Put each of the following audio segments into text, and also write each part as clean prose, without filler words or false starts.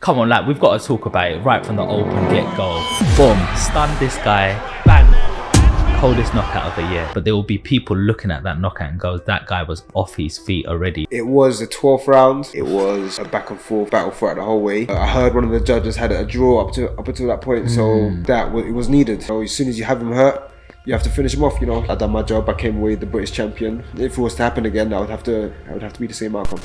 Come on, like, we've got to talk about it right from the open get-go. Boom, stun this guy, bang, coldest knockout of the year. But there will be people looking at that knockout and goes, that guy was off his feet already. It was the 12th round. It was a back and forth battle throughout the whole way. I heard one of the judges had a draw up until that point, so it was needed. So as soon as you have him hurt, you have to finish him off. You know, I done my job. I came away the British champion. If it was to happen again, I would have to be the same outcome.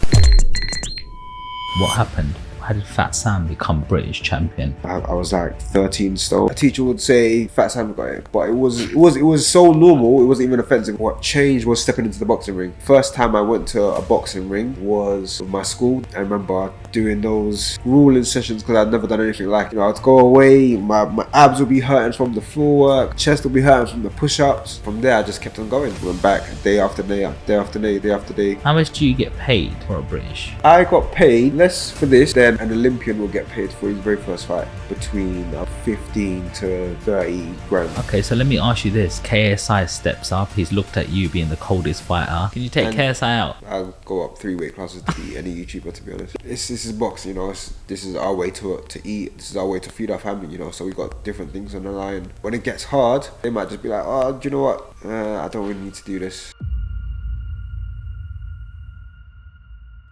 What happened? How did Fat Sam become British champion? I was like 13 stone. A teacher would say Fat Sam got it, but it was so normal. It wasn't even offensive. What changed was stepping into the boxing ring. First time I went to a boxing ring was with my school. I remember doing those grueling sessions because I'd never done anything like it. You know, I'd go away, my abs would be hurting from the floor work, chest would be hurting from the push-ups. From there, I just kept on going. Went back day after day, day after day, day after day. How much do you get paid for a British? I got paid less for this than an Olympian will get paid for his very first fight, between 15 to 30 grand. Okay, so let me ask you this. KSI steps up. He's looked at you being the coldest fighter. Can you take KSI out? I'll go up 3 weight classes to beat any YouTuber, to be honest. This is boxing, you know. This is our way to eat. This is our way to feed our family, you know. So we got different things on the line. When it gets hard, they might just be like, oh, do you know what? I don't really need to do this.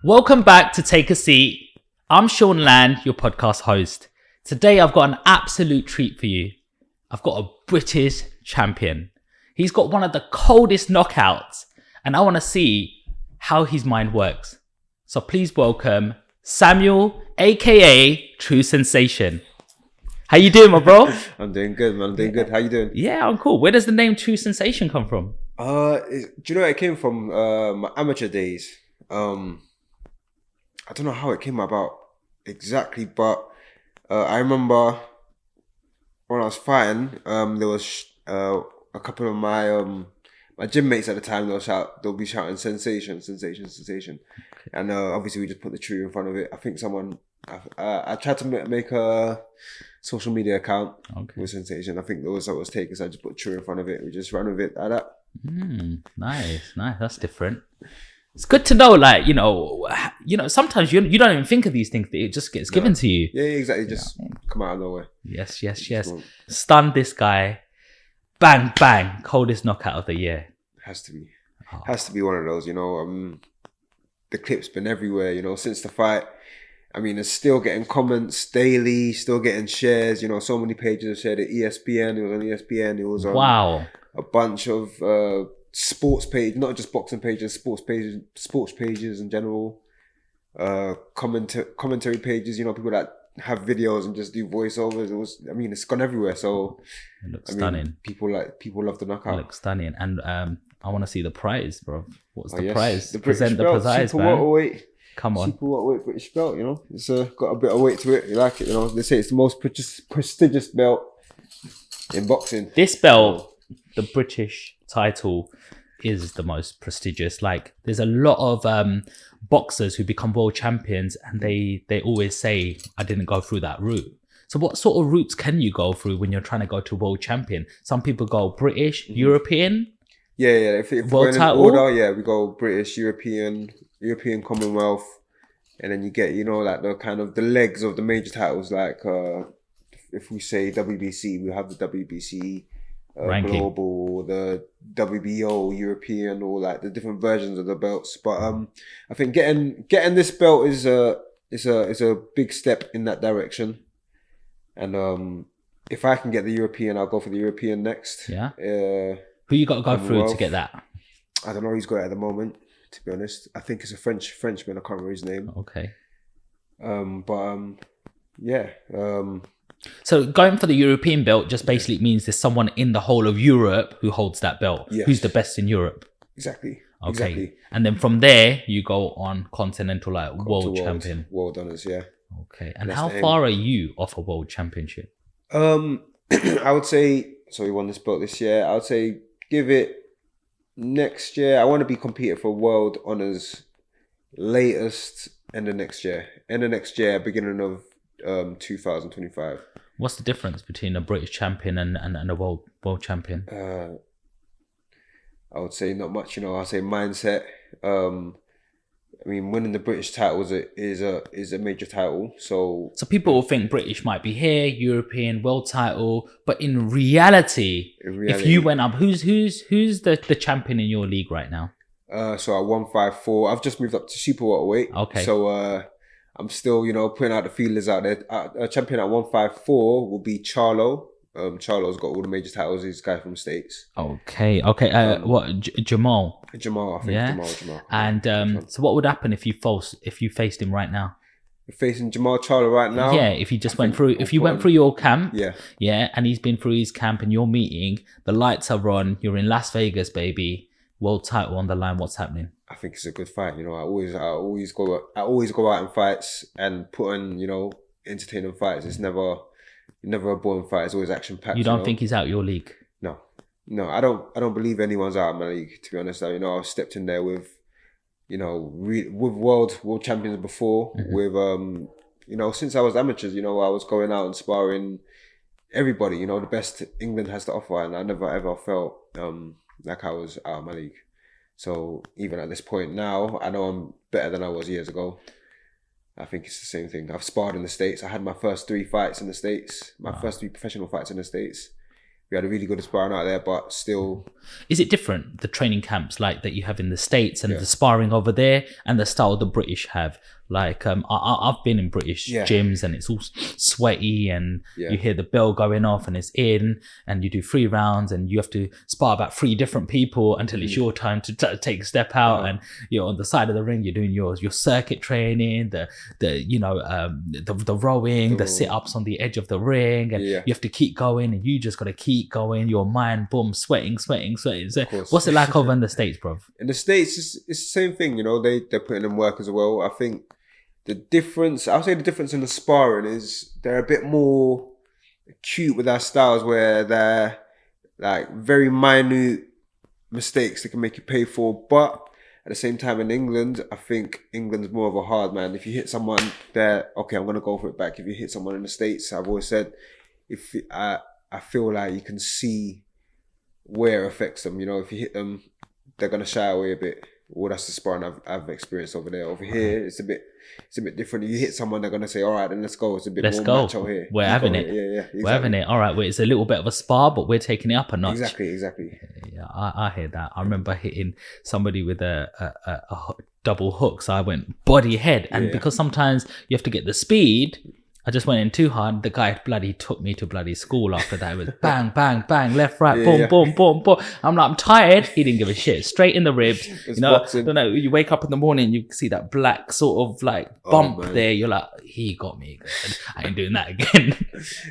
Welcome back to Take a Seat. I'm Sean Land, your podcast host. Today I've got an absolute treat for you. I've got a British champion. He's got one of the coldest knockouts, and I want to see how his mind works. So please welcome Samuel, aka True Sensation. How you doing, my bro? I'm doing good, man. I'm doing good. How you doing? Yeah, I'm cool. Where does the name True Sensation come from? Do you know where it came from? My amateur days. I don't know how it came about exactly, but I remember when I was fighting, there was a couple of my gym mates at the time. They'll be shouting "Sensation, Sensation, Sensation," and obviously we just put the True in front of it. I think I tried to make a social media account with Sensation. I think that was what was taken, so I just put True in front of it. We just ran with it like that. Nice. That's different. It's good to know, like, you know, sometimes you don't even think of these things. It just gets given to you. Yeah, exactly. Just come out of nowhere. Yes. Stun this guy. Bang, bang. Coldest knockout of the year. Has to be. Has to be one of those, you know. The clip's been everywhere, you know, since the fight. I mean, it's still getting comments daily, still getting shares. You know, so many pages have shared it. ESPN, it was on ESPN. It was on a bunch of sports page, not just boxing pages, sports pages in general, commentary pages, you know, people that have videos and just do voiceovers. It's gone everywhere. So it looks stunning. People love the knockout. It looks stunning. And I want to see the prize, bro. What's the yes. prize? The Present the prize, man. Super-Welterweight. Come on. Super-Welterweight British belt, you know. It's got a bit of weight to it. You like it, you know. They say it's the most prestigious belt in boxing. This belt, the British title, is the most prestigious. Like, there's a lot of boxers who become world champions, and they always say, I didn't go through that route. So what sort of routes can you go through when you're trying to go to world champion? Some people go British, European. Yeah. If world title? Order, we go British, European Commonwealth, and then you get, you know, like the kind of the legs of the major titles. Like if we say WBC, we have the WBC. Ranking. Global, the WBO, European, all like the different versions of the belts. But I think getting this belt is a big step in that direction. And if I can get the European, I'll go for the European next. Yeah. Who you got to go through to get that? I don't know. He's got it at the moment. To be honest, I think it's a Frenchman. I can't remember his name. Okay. Yeah. So going for the European belt just basically means there's someone in the whole of Europe who holds that belt. Yes. Who's the best in Europe? Exactly. Okay. Exactly. And then from there, you go on continental, like world champion. World honours, yeah. Okay. And how far are you off a world championship? I would say, so we won this belt this year. I would say give it next year. I want to be competing for world honours latest end of next year. Beginning of 2025. What's the difference between a British champion and a world champion? I would say not much, you know. I'd say mindset. I mean, winning the British title is a major title. So people will think British might be here, European world title, but in reality, if you went up, who's the champion in your league right now? So at 154, I've just moved up to super-welterweight. Okay. So I'm still, putting out the feelers out there. A champion at 154 will be Charlo. Charlo's got all the major titles. He's a guy from the States. Okay. What Jamal? Jamal, I think. Yeah. Jamal. And so what would happen if you faced him right now? You're facing Jamal Charlo right now. Yeah, if you just went through your camp, yeah, and he's been through his camp and you're meeting, the lights are on, you're in Las Vegas, baby, world title on the line. What's happening? I think it's a good fight. I always go out in fights and put on, entertaining fights. It's never a boring fight. It's always action packed. You don't think he's out your league? No, I don't believe anyone's out of my league. To be honest, I've stepped in there with, with world champions before. Mm-hmm. With since I was amateurs, I was going out and sparring everybody. The best England has to offer, and I never ever felt like I was out of my league. So even at this point now, I know I'm better than I was years ago. I think it's the same thing. I've sparred in the States. I had my first 3 fights in the States. First 3 professional fights in the States. We had a really good sparring out there, but still. Is it different, the training camps like that you have in the States and the sparring over there and the style the British have? Like, I've been in British gyms and it's all sweaty and you hear the bell going off and it's in and you do 3 rounds and you have to spar about 3 different people until it's your time to take a step out and you're on the side of the ring, you're doing your circuit training, the rowing, the sit-ups on the edge of the ring, and you have to keep going and you just got to keep going, your mind, boom, sweating. So what's it like over in the States, bro? In the States, it's the same thing, they're putting in work as well. I think the difference in the sparring is they're a bit more acute with their styles, where they're like very minute mistakes they can make you pay for. But at the same time, in England, I think England's more of a hard man. If you hit someone, they're okay, I'm gonna go for it back. If you hit someone in the States, I've always said, I feel like you can see where it affects them. If you hit them, they're gonna shy away a bit. Well, that's the sparring I've experienced over there. Over here, it's a bit different. If you hit someone, they're gonna say, "All right, then let's go." It's a bit more macho here. We're having it. Yeah, exactly. We're having it. All right, it's a little bit of a spar, but we're taking it up a notch. Exactly. Yeah, I hear that. I remember hitting somebody with a double hook, so I went body head, and because sometimes you have to get the speed. I just went in too hard. The guy bloody took me to bloody school after that. It was bang, bang, bang, left, right, boom. I'm like, I'm tired. He didn't give a shit. Straight in the ribs. Boxing. Don't know. You wake up in the morning, you see that black sort of like bump there. You're like, he got me. I ain't doing that again.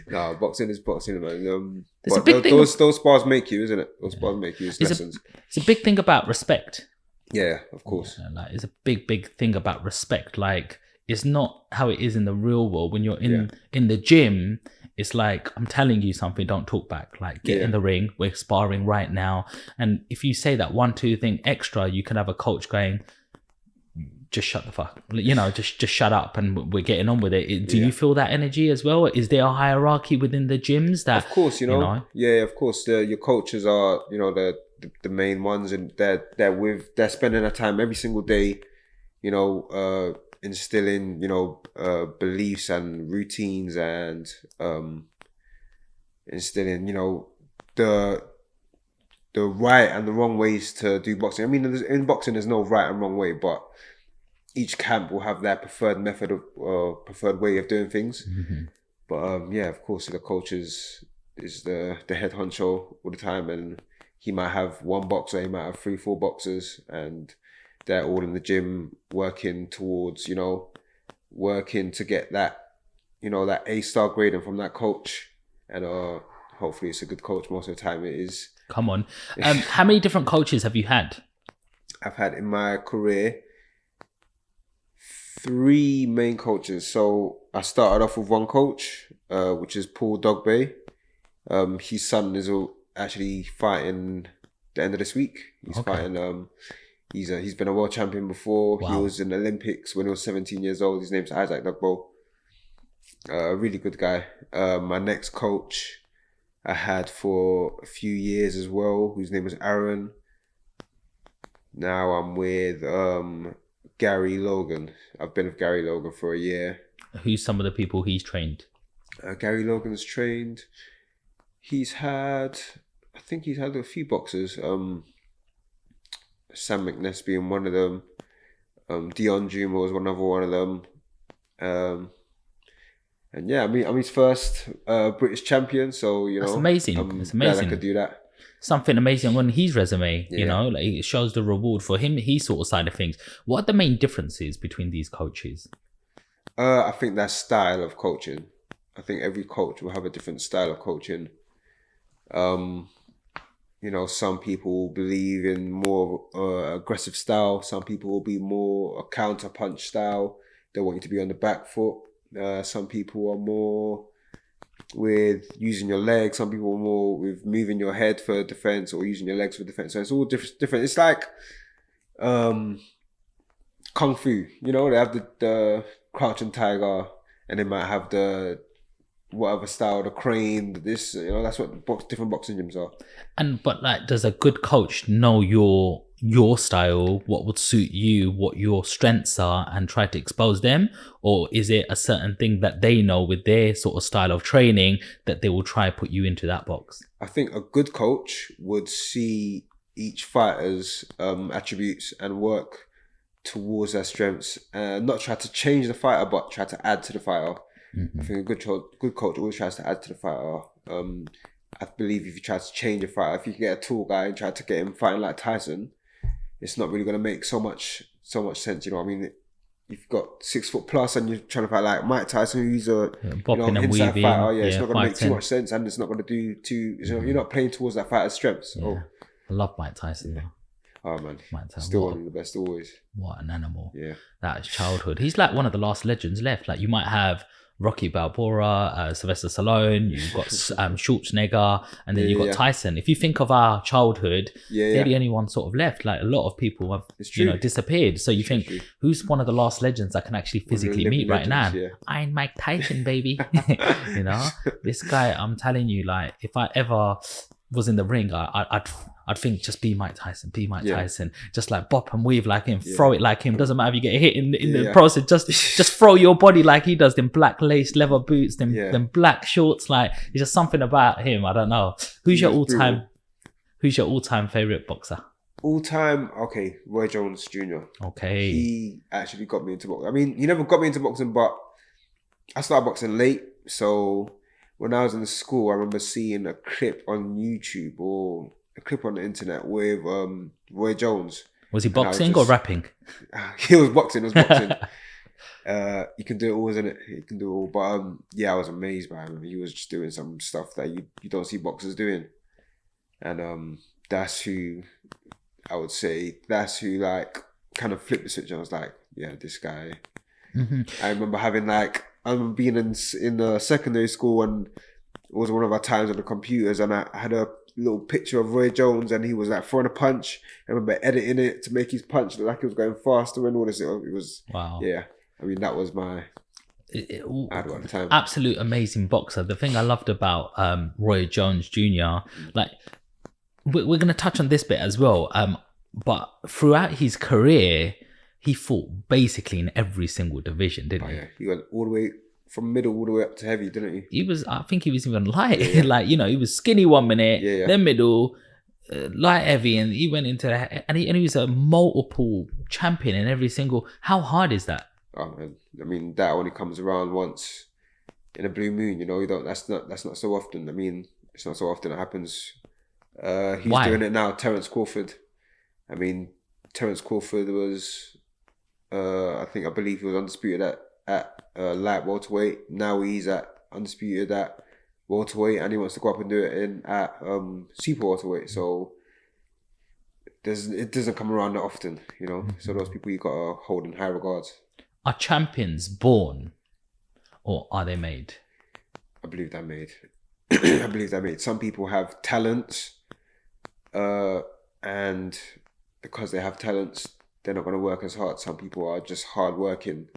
No, boxing is boxing, man. Those spars make you, isn't it? Those spars make you. It's lessons. It's a big thing about respect. Yeah, of course. Like, it's a big thing about respect. Like, it's not how it is in the real world. When you're in the gym, it's like, I'm telling you something, don't talk back. Like, get in the ring, we're sparring right now. And if you say that 1-2 thing extra, you can have a coach going, just shut the fuck, just shut up and we're getting on with it. Do you feel that energy as well? Is there a hierarchy within the gyms that? Of course, Yeah, of course. Your coaches are, the main ones, and they're spending their time every single day, instilling, beliefs and routines, and instilling, the right and the wrong ways to do boxing. I mean, in boxing, there's no right and wrong way, but each camp will have their preferred method of preferred way of doing things. Mm-hmm. But of course, the coach is the head honcho all the time, and he might have 1 boxer, he might have 3-4 boxers, and they're all in the gym working towards, working to get that, that A-star grading from that coach. And hopefully it's a good coach. Most of the time it is. Come on. How many different coaches have you had? I've had in my career 3 main coaches. So I started off with 1 coach, which is Paul Dogbay. His son is actually fighting the end of this week. He's fighting... He's been a world champion before. Wow. He was in the Olympics when he was 17 years old. His name's Isaac Dugbo. A really good guy. My next coach I had for a few years as well, whose name was Aaron. Now I'm with Gary Logan. I've been with Gary Logan for a year. Who's some of the people he's trained? Gary Logan's trained. I think he's had a few boxers. Sam McNess being one of them. Dion Juma was another one of them. And yeah, I'm his first British champion. So That's amazing. It's amazing. Glad I could do that. Something amazing on his resume. Yeah. You know, like it shows the reward for him. His sort of side of things. What are the main differences between these coaches? I think that style of coaching. I think every coach will have a different style of coaching. You know, some people believe in more aggressive style. Some people will be more a counter punch style. They want you to be on the back foot. Some people are more with using your legs. Some people are more with moving your head for defense or using your legs for defense. So it's all different. It's like kung fu. You know, they have the crouching tiger, and they might have the whatever style, the crane, this, you know, that's what different boxing gyms are. But like, does a good coach know your style, what would suit you, what your strengths are, and try to expose them? Or is it a certain thing that they know with their sort of style of training that they will try put you into that box? I think a good coach would see each fighter's attributes and work towards their strengths, and not try to change the fighter, but try to add to the fighter. I think a good coach always tries to add to the fighter. I believe if you try to change a fighter, if you can get a tall guy and try to get him fighting like Tyson, it's not really going to make so much sense. You know what I mean? If you've got 6 foot plus and you're trying to fight like Mike Tyson, who's a inside fighter, it's not going to make too much sense, and it's not going to do too. You know, you're not playing towards that fighter's strengths. Yeah. I love Mike Tyson though. Oh man, Mike Tyson, still one of the best always. What an animal! Yeah, that is childhood. He's like one of the last legends left. Like you might have Rocky Balboa, Sylvester Stallone, you've got Schwarzenegger, and then you've got Tyson. If you think of our childhood, they're the only one sort of left. Like a lot of people have, disappeared. So you think, who's one of the last legends I can actually physically meet right now? Yeah. I'm Mike Tyson, baby. You know, this guy, I'm telling you, like, if I ever was in the ring, I'd think just be Mike Tyson, Tyson, just like bop and weave like him, throw it like him. Doesn't matter if you get hit in the process, just throw your body like he does. Them black lace leather boots, them black shorts. Like it's just something about him. I don't know. Who's your all time favorite boxer? All time, okay, Roy Jones Jr. Okay, he actually got me into boxing. I mean, he never got me into boxing, but I started boxing late, so. When I was in school, I remember seeing a clip on YouTube or a clip on the internet with Roy Jones. Was he boxing or rapping? He was boxing. He can do it all, isn't it? He can do it all. But I was amazed by him. He was just doing some stuff that you don't see boxers doing. And that's who, I would say, like kind of flipped the switch. I was like, yeah, this guy. Mm-hmm. I remember being in secondary school, and it was one of our times on the computers, and I had a little picture of Roy Jones, and he was like throwing a punch. I remember editing it to make his punch look like he was going faster and all this. It was wow. Yeah, I mean that was my at the time. Absolute amazing boxer. The thing I loved about Roy Jones Jr. Like we're going to touch on this bit as well. But throughout his career, he fought basically in every single division, didn't he? Yeah. He went all the way from middle all the way up to heavy, didn't he? I think he was even light. Yeah. Like, he was skinny 1 minute, then middle, light heavy, and he went into that. And he was a multiple champion in every single. How hard is that? Oh man, I mean that only comes around once in a blue moon. You don't. That's not so often. I mean, it's not so often it happens. He's doing it now. Terence Crawford. I mean, Terence Crawford was. I believe he was undisputed at light welterweight. Now he's at undisputed at welterweight, and he wants to go up and do it at super-welterweight. So it doesn't come around that often, Mm-hmm. So those people you gotta hold in high regards. Are champions born, or are they made? I believe they're made. Some people have talents, and because they have talents, they're not going to work as hard. Some people are just hard working,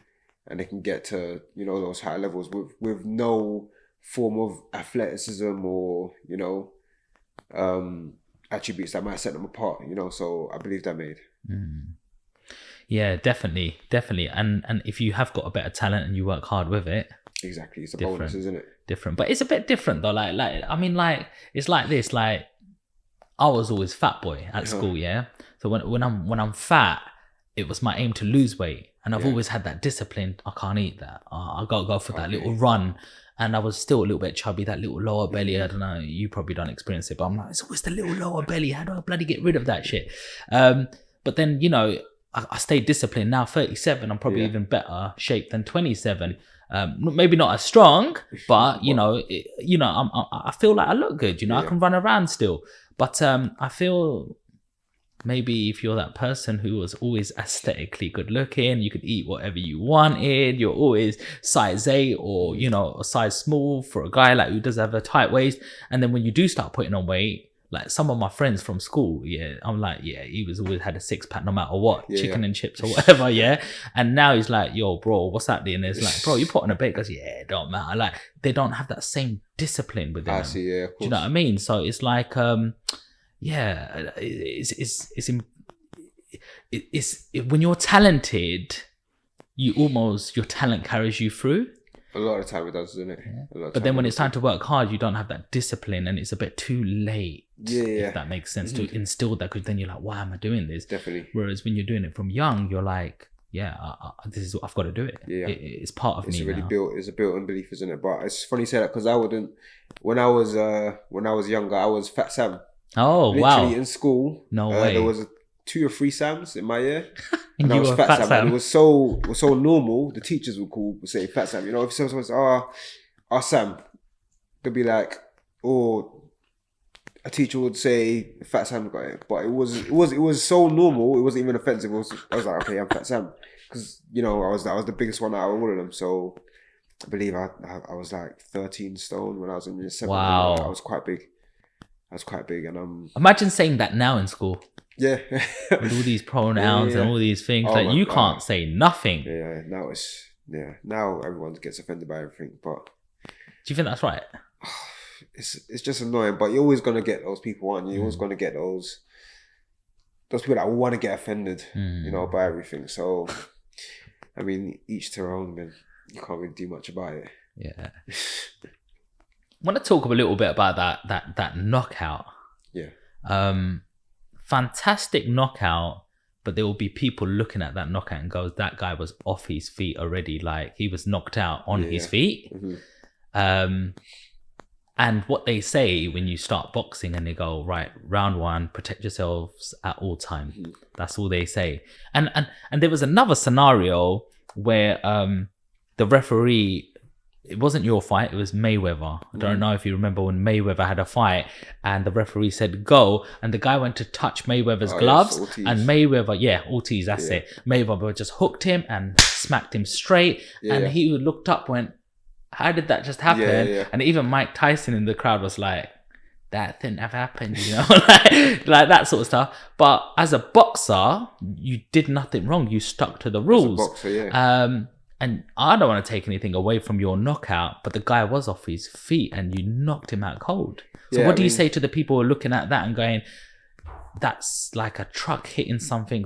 and they can get to those high levels with no form of athleticism or attributes that might set them apart. So I believe they're made. Yeah, definitely. And if you have got a better talent and you work hard with it, Exactly, it's a Different. bonus, isn't it? different. But it's a bit different though. Like I mean, like it's like this. Like I was always fat boy at school, yeah. So when I'm fat, it was my aim to lose weight, and I've always had that discipline. I can't eat that. I gotta go for that little run. And I was still a little bit chubby, that little lower belly. I don't know, you probably don't experience it, but I'm like, it's always the little lower belly. How do I bloody get rid of that shit? But then, you know, I stayed disciplined. Now 37, I'm probably even better shape than 27. Maybe not as strong, but I feel like I look good. You know, I can run around still. But I feel maybe if you're that person who was always aesthetically good looking, you could eat whatever you wanted. You're always size 8 or a size small for a guy like who does have a tight waist. And then when you do start putting on weight, like some of my friends from school, I'm like, he was always had a 6-pack no matter what, chicken and chips or whatever, And now he's like, yo, bro, what's happening? And it's like, bro, you put on a bit. Goes, it don't matter. Like they don't have that same discipline with them. I see, yeah. Of course. Do you know what I mean? So it's like, it's when you're talented, your talent carries you through. A lot of the time it does, doesn't it? But then when it's time to work hard, you don't have that discipline, and it's a bit too late. If that makes sense, to instill that, because then you're like, why am I doing this? Definitely. Whereas when you're doing it from young, you're like, this is what I've got to do it. It's part of me. It's a built-in belief, isn't it? But it's funny you say that, because I wouldn't. When I was younger, I was Fat Sam. Oh, literally wow! In school, no way. There was 2 or 3 Sams in my year. And I was Fat Sam. Sam. It was so normal. The teachers would say Fat Sam. You know, if someone was Sam, they'd be like, or a teacher would say Fat Sam got it. But it was so normal. It wasn't even offensive. I was like, okay, I'm Fat Sam, because I was the biggest one out of all of them. So I believe I was like 13 stone when I was in year 7. Wow, I was quite big. And imagine saying that now in school. Yeah. With all these pronouns and all these things, like you can't say nothing. Yeah, now everyone gets offended by everything. But do you think that's right? It's just annoying. But you're always gonna get those people, aren't you? You're always gonna get those people that want to get offended, by everything. So, I mean, each to their own. Man, you can't really do much about it. Yeah. I want to talk a little bit about that knockout. Yeah. Fantastic knockout, but there will be people looking at that knockout and goes, that guy was off his feet already. Like he was knocked out on his feet. And what they say when you start boxing, and they go, right, round 1, protect yourselves at all time. That's all they say. And there was another scenario where the referee, it wasn't your fight, it was Mayweather. I don't know if you remember when Mayweather had a fight and the referee said go, and the guy went to touch Mayweather's gloves, and Mayweather, Ortiz, that's it. Mayweather just hooked him and smacked him straight, and he looked up, went, how did that just happen? And even Mike Tyson in the crowd was like, that didn't have happened, like that sort of stuff. But as a boxer, you did nothing wrong. You stuck to the rules. As a boxer, and I don't want to take anything away from your knockout, but the guy was off his feet and you knocked him out cold. So what do you say to the people who are looking at that and going, that's like a truck hitting something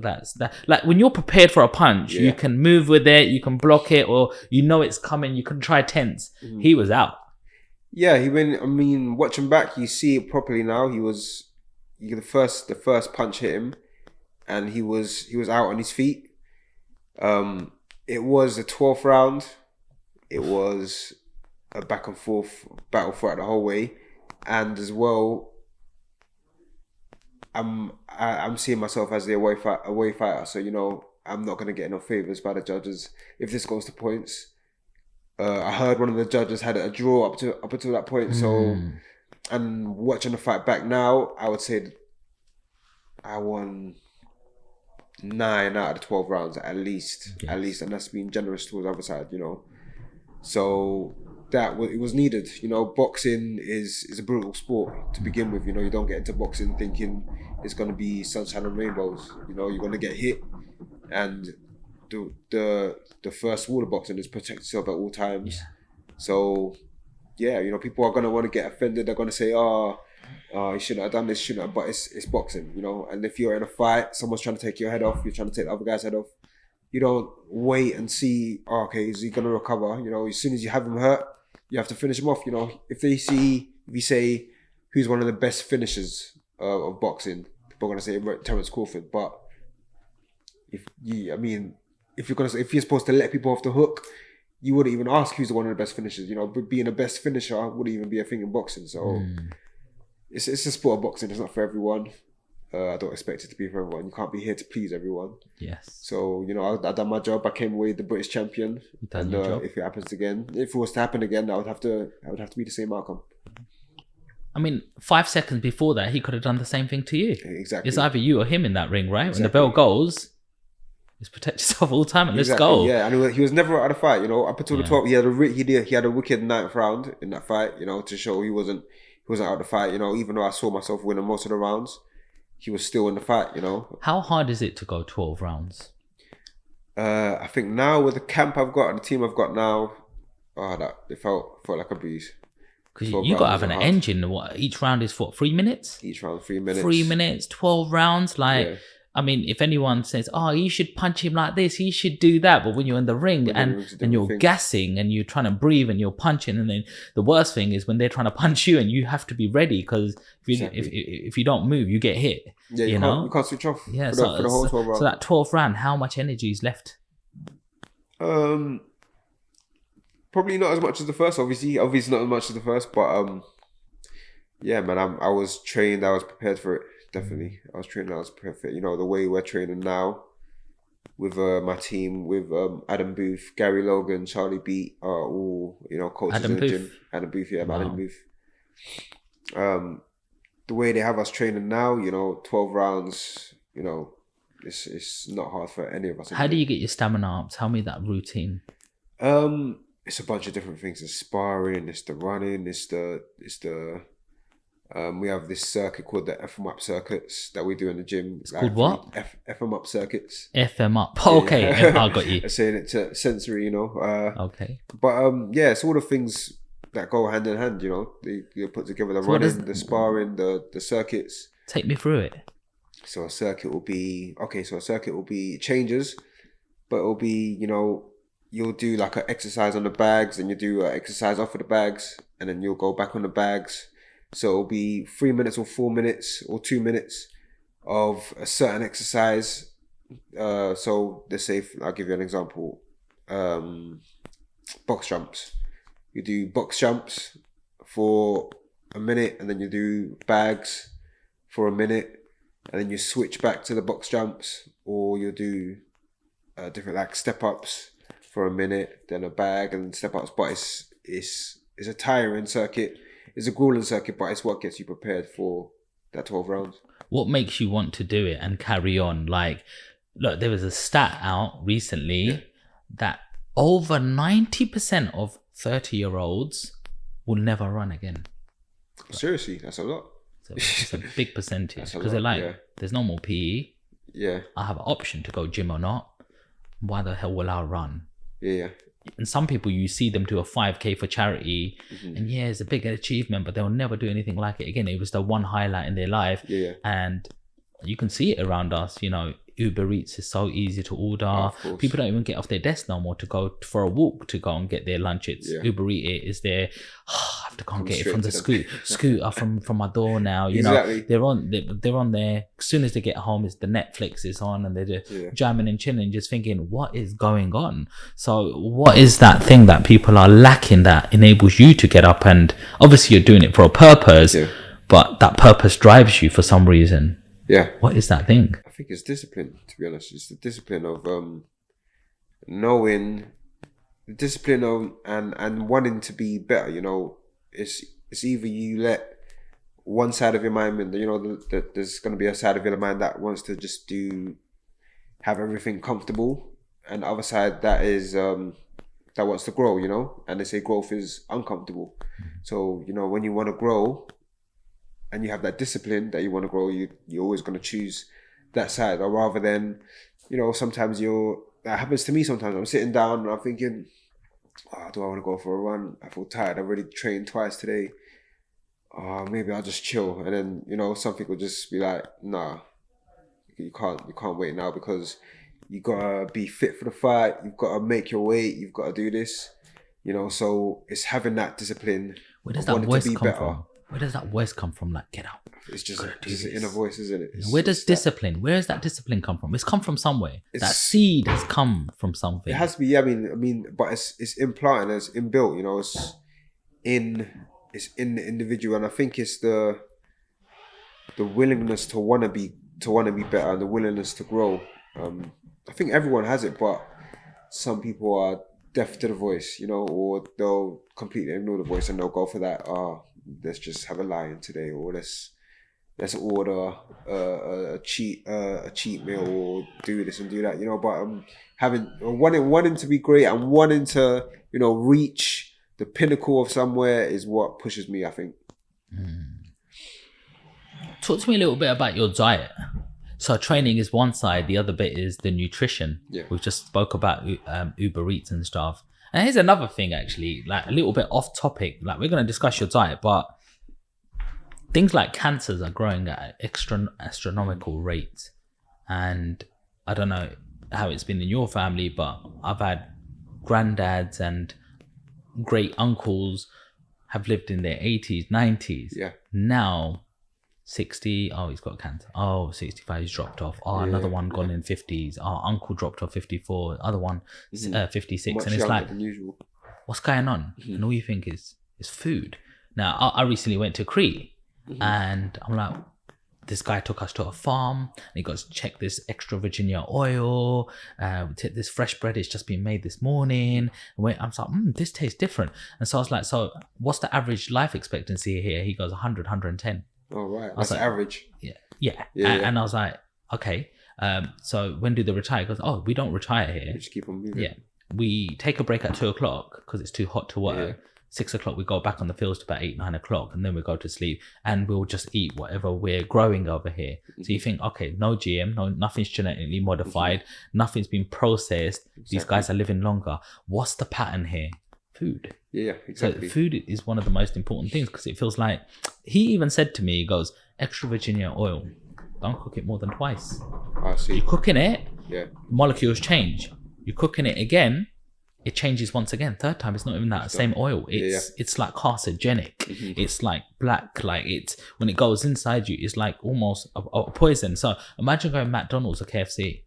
like when you're prepared for a punch, you can move with it, you can block it, or it's coming, you can try tense. He was out. Yeah, watching back, you see it properly now. The first punch hit him and he was out on his feet. It was the 12th round. It was a back and forth battle throughout the whole way, and as well, I'm seeing myself as the away fighter. So I'm not gonna get no favors by the judges if this goes to points. I heard one of the judges had a draw up until that point. So, and watching the fight back now, I would say I won 9 out of the 12 rounds at least, and that's being generous towards the other side, So it was needed. Boxing is a brutal sport to begin with. You don't get into boxing thinking it's going to be sunshine and rainbows. You're going to get hit, and the first rule of boxing is protect yourself at all times. So people are going to want to get offended. They're going to say, you shouldn't have done this, but it's boxing, And if you're in a fight, someone's trying to take your head off, you're trying to take the other guy's head off. You don't wait and see, oh, okay, is he going to recover? You know, as soon as you have him hurt, you have to finish him off. You know, if you say who's one of the best finishers of boxing, people are going to say Terence Crawford. But if you're supposed to let people off the hook, you wouldn't even ask who's one of the best finishers. You know, but being the best finisher wouldn't even be a thing in boxing. So it's a sport of boxing. It's not for everyone. I don't expect it to be for everyone. You can't be here to please everyone. Yes. So, you know, I done my job. I came away the British champion. You done your job. If it was to happen again, I would have to be the same outcome. I mean, 5 seconds before that, he could have done the same thing to you. Exactly. It's either you or him in that ring, right? Exactly. When the bell goes, just protect yourself all the time and let's go. Yeah, and he was never out of the fight. You know, up until the 12th, he had a wicked 9th round in that fight. You know, to show he wasn't out of the fight. You know, even though I saw myself winning most of the rounds, he was still in the fight, you know. How hard is it to go 12 rounds? I think now with the camp I've got and the team I've got now, it felt like a breeze. Because you got to have an engine. What, each round is for 3 minutes? Each round 3 minutes. 3 minutes, 12 rounds. I mean, if anyone says, oh, you should punch him like this, he should do that. But when you're in the ring and you're gassing and you're trying to breathe and you're punching, and then the worst thing is when they're trying to punch you and you have to be ready, because if you don't move, you get hit. Yeah, you can't switch off for the whole 12 rounds. So that 12th round, how much energy is left? Probably not as much as the first, obviously not as much as the first, but yeah, man, I was trained, I was prepared for it. Definitely, I was trained. I was perfect. You know, the way we're training now with my team, with Adam Booth, Gary Logan, Charlie Beat, are all, you know, coaches in the gym. Adam Booth, yeah, wow. Adam Booth. The way they have us training now, you know, 12 rounds, you know, it's not hard for any of us. How do you get your stamina up? Tell me that routine. It's a bunch of different things. It's sparring, it's the running, it's the. We have this circuit called the FM up circuits that we do in the gym. It's called what? FM up circuits. FM up. Okay, yeah. I got you. I'm saying it to sensory, you know. Okay. But yeah, it's all the things that go hand in hand, you know. You put together the running, the sparring, the circuits. Take me through it. So a circuit will be changes, but it'll be, you know, you'll do like an exercise on the bags, and you do an exercise off of the bags, and then you'll go back on the bags. So it'll be 3 minutes or 4 minutes or 2 minutes of a certain exercise. So let's say, I'll give you an example. Box jumps. You do box jumps for a minute, and then you do bags for a minute, and then you switch back to the box jumps, or you'll do different like step ups for a minute, then a bag and step ups. But it's a tiring circuit. It's a grueling circuit, but it's what gets you prepared for that 12 rounds. What makes you want to do it and carry on? Like, look, there was a stat out recently that over 90% of 30-year-olds will never run again. Seriously, that's a lot. It's a big percentage, because they're like, there's no more PE. Yeah. I have an option to go gym or not. Why the hell will I run? Yeah. And some people, you see them do a 5K for charity, and yeah, it's a big achievement, but they'll never do anything like it again. It was the one highlight in their life. And you can see it around us, you know. Uber Eats is so easy to order. People don't even get off their desk no more to go for a walk to go and get their lunch. It's Uber Eat it is there. I have to go and get it from the scooter from my door now. You know, they're on there. As soon as they get home, it's the Netflix is on, and they're just jamming and chilling, just thinking, what is going on? So what is that thing that people are lacking that enables you to get up? And obviously you're doing it for a purpose, but that purpose drives you for some reason. Yeah. What is that thing? I think it's discipline, to be honest. It's the discipline of knowing, the discipline of and wanting to be better, you know. It's either you let one side of your mind, you know, there's going to be a side of your mind that wants to just have everything comfortable, and the other side that is that wants to grow, you know. And they say growth is uncomfortable. So, you know, when you want to grow, and you have that discipline that you want to grow, you're always going to choose that side. Or rather than, you know, sometimes that happens to me sometimes. I'm sitting down and I'm thinking, do I want to go for a run? I feel tired. I've already trained twice today. Maybe I'll just chill. And then, you know, something will just be like, nah, you can't wait now, because You gotta be fit for the fight. You've got to make your weight. You've got to do this. You know, so it's having that discipline. Where does of that wanting voice to be come better. from? Where does that voice come from? Like, get up. It's just Gotta do an this. inner voice, isn't it? Where does that- discipline? Where does that discipline come from? It's come from somewhere. That It's- seed has come from something. It has to be. Yeah, I mean, but it's implanted, it's inbuilt. You know, it's in the individual, and I think it's the willingness to want to be better, and the willingness to grow. I think everyone has it, but some people are deaf to the voice, you know, or they'll completely ignore the voice and they'll go for that. Let's just have a lion today, or let's order a cheat meal, or do this and do that, you know. But wanting to be great and wanting to, you know, reach the pinnacle of somewhere is what pushes me, I think. Talk to me a little bit about your diet. So training is one side, the other bit is the nutrition. Yeah. We've just spoke about Uber Eats and stuff. And here's another thing, actually, like a little bit off topic. Like, we're going to discuss your diet, but things like cancers are growing at astronomical rates. And I don't know how it's been in your family, but I've had granddads and great uncles have lived in their 80s, 90s. Yeah. Now 60, oh, he's got cancer. Oh, 65, he's dropped off. Oh, another one gone in 50s. Oh, uncle dropped off 54. Other one 56. Much And it's younger like, than usual. what's going on? And all you think is food. Now, I recently went to Crete, and I'm like, this guy took us to a farm, and he goes, check this extra Virginia oil, this fresh bread, it's just been made this morning. And I was like, this tastes different. And so I was like, so what's the average life expectancy here? He goes 100, 110. Oh, right. was That's like, average. Yeah. Yeah. And I was like, okay. So when do they retire? He goes, oh, we don't retire here. We just keep on moving. Yeah. We take a break at 2 o'clock because it's too hot to work. Yeah. 6 o'clock, we go back on the fields to about 8, 9 o'clock, and then we go to sleep, and we'll just eat whatever we're growing over here. So you think, okay, no GM, nothing's genetically modified, nothing's been processed. These guys are living longer. What's the pattern here? Food. Yeah, exactly. So food is one of the most important things, because it feels like, he even said to me, he goes, extra Virginia oil, don't cook it more than twice. I see. You're cooking it, Yeah. molecules change. You're cooking it again, it changes once again. Third time, it's not even that same oil. It's like carcinogenic. It's like black. Like, it's when it goes inside you, it's like almost a poison. So imagine going McDonald's or KFC.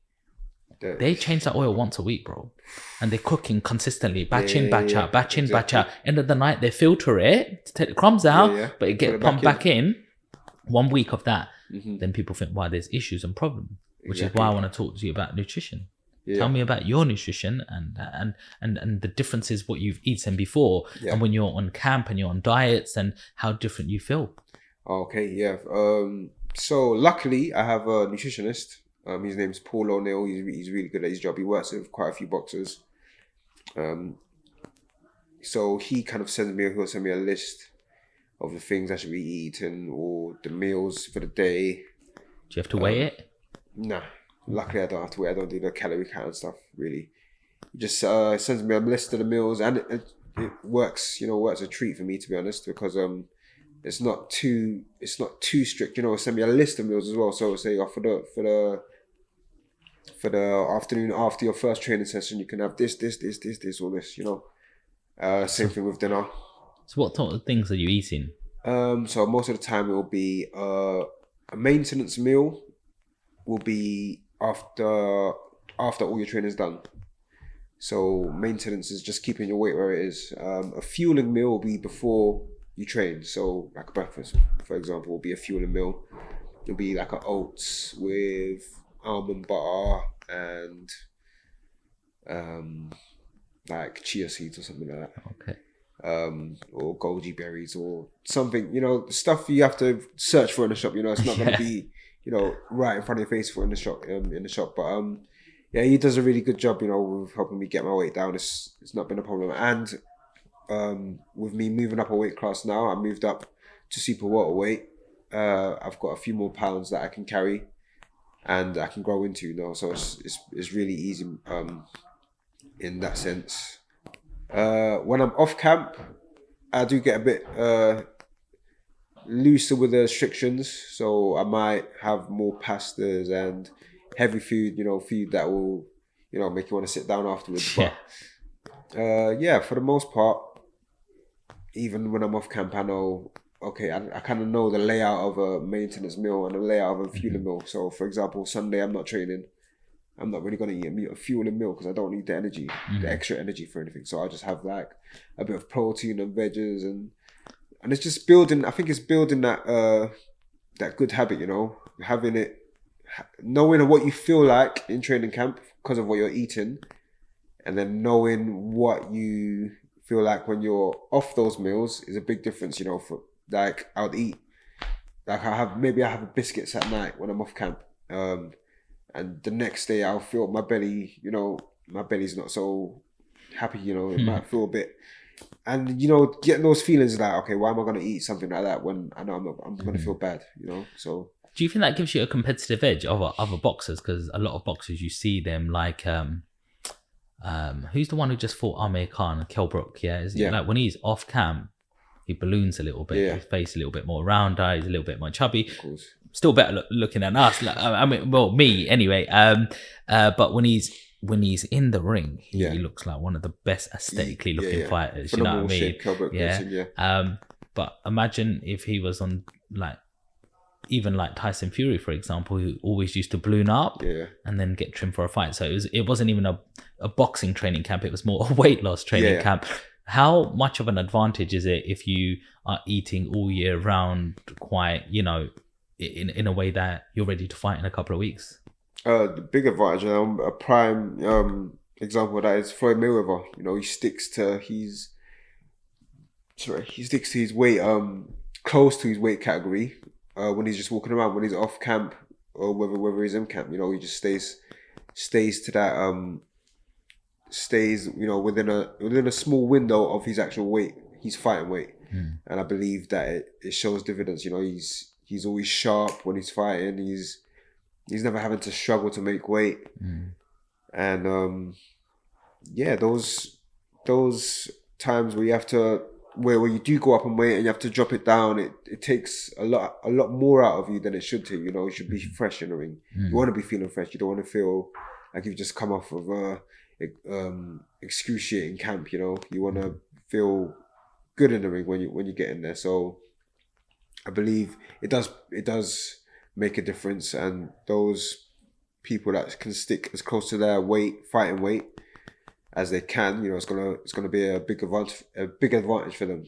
They change that oil once a week, bro, and they're cooking consistently, batch in, batch out, batch in, batch out. End of the night, they filter it to take the crumbs out, but it gets pumped back in. 1 week of that, then people think, why there's issues and problems, which is why I want to talk to you about nutrition. Yeah. Tell me about your nutrition and the differences, what you've eaten before, and when you're on camp and you're on diets, and how different you feel. Okay, yeah. So luckily, I have a nutritionist. His name's Paul O'Neill. He's really good at his job. He works with quite a few boxers. So he'll send me a list of the things I should be eating, or the meals for the day. Do you have to weigh it? Nah. Luckily, I don't have to weigh. I don't do the calorie count and stuff, really. He just sends me a list of the meals, and it works, works a treat for me, to be honest, because it's not too strict. Send me a list of meals as well. So say, for the afternoon after your first training session, you can have this, all this, Same thing with dinner. So what sort of things are you eating? So most of the time it will be a maintenance meal will be after all your training is done. So maintenance is just keeping your weight where it is. A fueling meal will be before you train. So like a breakfast, for example, will be a fueling meal. It'll be like an oats with almond butter and like chia seeds or something like that. Okay. Or goji berries or something, stuff you have to search for in the shop. It's not going to be, right in front of your face for in the shop. But he does a really good job, with helping me get my weight down. It's not been a problem. And with me moving up a weight class now, I moved up to Super-Welterweight. I've got a few more pounds that I can carry and I can grow into now. So it's really easy in that sense. When I'm off camp, I do get a bit looser with the restrictions, so I might have more pastas and heavy food, food that will, make you want to sit down afterwards. Yeah. But yeah, for the most part, even when I'm off camp, I know, okay, I kind of know the layout of a maintenance meal and the layout of a fueling meal. So, for example, Sunday I'm not training. I'm not really going to eat a fueling meal because I don't need the energy, the extra energy for anything. So I just have like a bit of protein and veggies, and it's just building. I think it's building that that good habit, having it, knowing what you feel like in training camp because of what you're eating, and then knowing what you feel like when you're off those meals is a big difference. For like I would eat, like I have biscuits at night when I'm off camp. And the next day I'll feel my belly, my belly's not so happy, it might feel a bit. And, getting those feelings like, okay, why am I going to eat something like that when I know I'm going to feel bad, so. Do you think that gives you a competitive edge over other boxers? Because a lot of boxers, you see them like, who's the one who just fought Amir Khan, Kell Brook, yeah? Like when he's off camp, he balloons a little bit, his face a little bit more rounder, he's a little bit more chubby. Of course. Still better looking than us. Like, I mean, well, me anyway. But when he's in the ring, he looks like one of the best aesthetically looking fighters. Phenomenal, you know what I mean? Yeah. But imagine if he was on even like Tyson Fury, for example, who always used to balloon up and then get trimmed for a fight. So it wasn't even a boxing training camp. It was more a weight loss training camp. How much of an advantage is it if you are eating all year round, quite, in a way that you're ready to fight in a couple of weeks? The big advantage, a prime example of that is Floyd Mayweather. He sticks to his weight, close to his weight category. When he's just walking around, when he's off camp, or whether he's in camp, he just stays to that, within a small window of his actual weight, his fighting weight. And I believe that it shows dividends. He's always sharp when he's fighting. He's never having to struggle to make weight. And those times where you have to, where you do go up in weight and you have to drop it down, it takes a lot more out of you than it should do. You should be fresh in the ring. You want to be feeling fresh. You don't want to feel like you've just come off of excruciating camp. You want to feel good in the ring when you get in there. So I believe it does make a difference, and those people that can stick as close to their fighting weight as they can, it's gonna be a big advantage for them.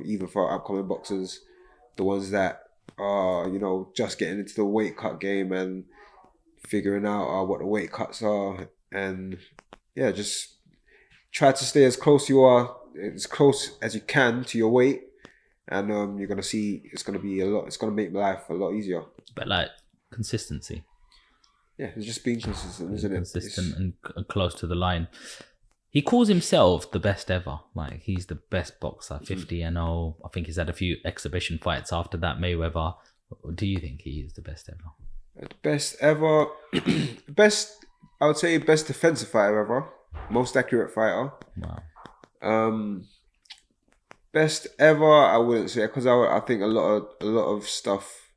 Even for our upcoming boxers, the ones that are just getting into the weight cut game and figuring out what the weight cuts are, and just try to stay as close as you can to your weight. And you're gonna see it's gonna make life a lot easier. But like consistency. Yeah, it's just being consistent, isn't it? Consistent and close to the line. He calls himself the best ever. Like, he's the best boxer, 50-0. I think he's had a few exhibition fights after that, Mayweather. Do you think he is the best ever? Best ever. I would say best defensive fighter ever. Most accurate fighter. Wow. Best ever, I wouldn't say, because I think a lot of stuff.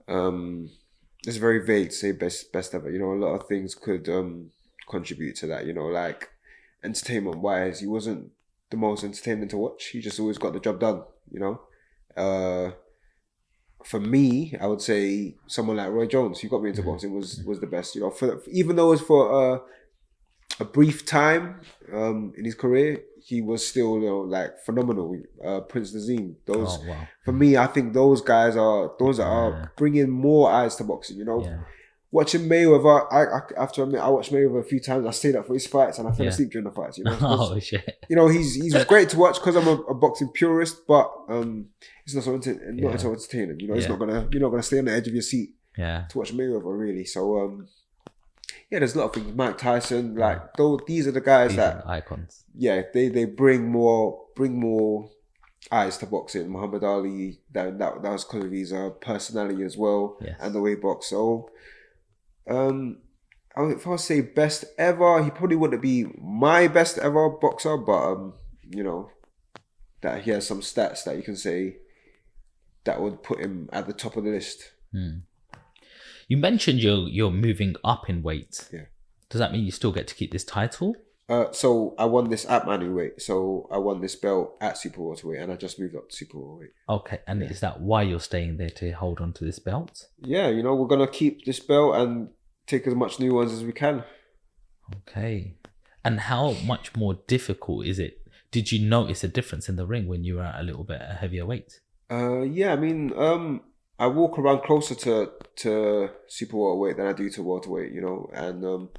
It's very vague to say best ever. A lot of things could contribute to that. Like entertainment wise, he wasn't the most entertaining to watch. He just always got the job done. For me, I would say someone like Roy Jones, who got me into boxing, was the best. Even though it was for a brief time in his career, he was still like phenomenal. Prince Nazim, for me, I think those guys are that are bringing more eyes to boxing. Watching Mayweather, I have to admit, I watched Mayweather a few times. I stayed up for his fights and I fell asleep during the fights. Oh shit! He's great to watch because I'm a boxing purist, but it's not so entertaining. It's not you're not gonna stay on the edge of your seat to watch Mayweather really. So there's a lot of things. Mike Tyson, these are the guys that icons. Yeah, they bring more eyes to boxing. Muhammad Ali, that was because of his personality as well, and the way he boxed. So, if I say best ever, he probably wouldn't be my best ever boxer, but that he has some stats that you can say that would put him at the top of the list. You mentioned you're moving up in weight. Yeah. Does that mean you still get to keep this title? So I won this at Manly weight. So I won this belt at Super-Welterweight, and I just moved up to Super-Welterweight. Okay, and is that why you're staying there, to hold on to this belt? Yeah, we're gonna keep this belt and take as much new ones as we can. Okay. And how much more difficult is it? Did you notice a difference in the ring when you were at a little bit heavier weight? Yeah, I mean, I walk around closer to Super-Welterweight than I do to welterweight, and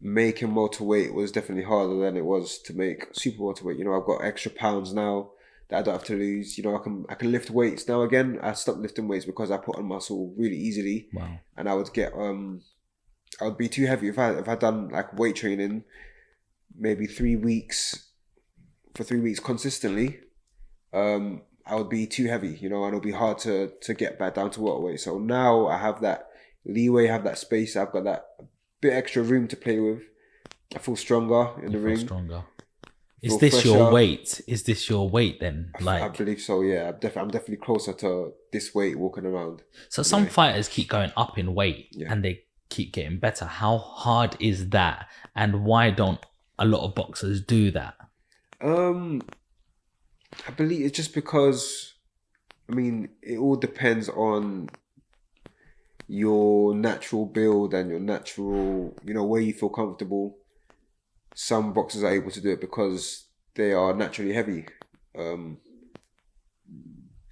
making welterweight was definitely harder than it was to make Super-Welterweight. I've got extra pounds now that I don't have to lose. I can lift weights now again. I stopped lifting weights because I put on muscle really easily. Wow. And I would get I would be too heavy if I done like weight training maybe 3 weeks for 3 weeks consistently. I would be too heavy, and it'll be hard to get back down to welterweight. So now I have that leeway, have that space. I've got that bit extra room to play with. I feel stronger in the ring. Stronger. Is this your weight? Is this your weight then? I believe so. Yeah, I'm definitely closer to this weight walking around. So some fighters keep going up in weight and they keep getting better. How hard is that? And why don't a lot of boxers do that? I believe it's just because, it all depends on your natural build and your natural, where you feel comfortable. Some boxers are able to do it because they are naturally heavy. It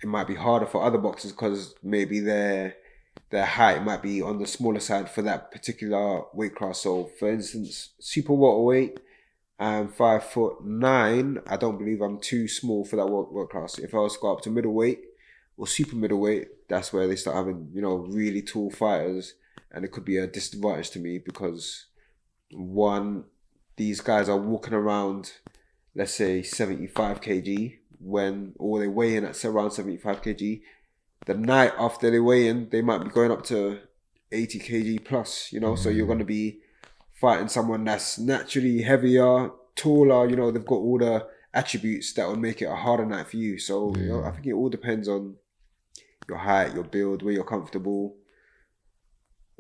might be harder for other boxers because maybe their height might be on the smaller side for that particular weight class. So, for instance, super welterweight, I'm 5'9". I don't believe I'm too small for that weight class. If I was to go up to middleweight or super middleweight, that's where they start having, really tall fighters, and it could be a disadvantage to me because, one, these guys are walking around, let's say 75 kg or they weigh in at around 75 kg. The night after they weigh in, they might be going up to 80 kg plus, so you're going to be fighting someone that's naturally heavier, taller, they've got all the attributes that would make it a harder night for you. So, I think it all depends on your height, your build, where you're comfortable,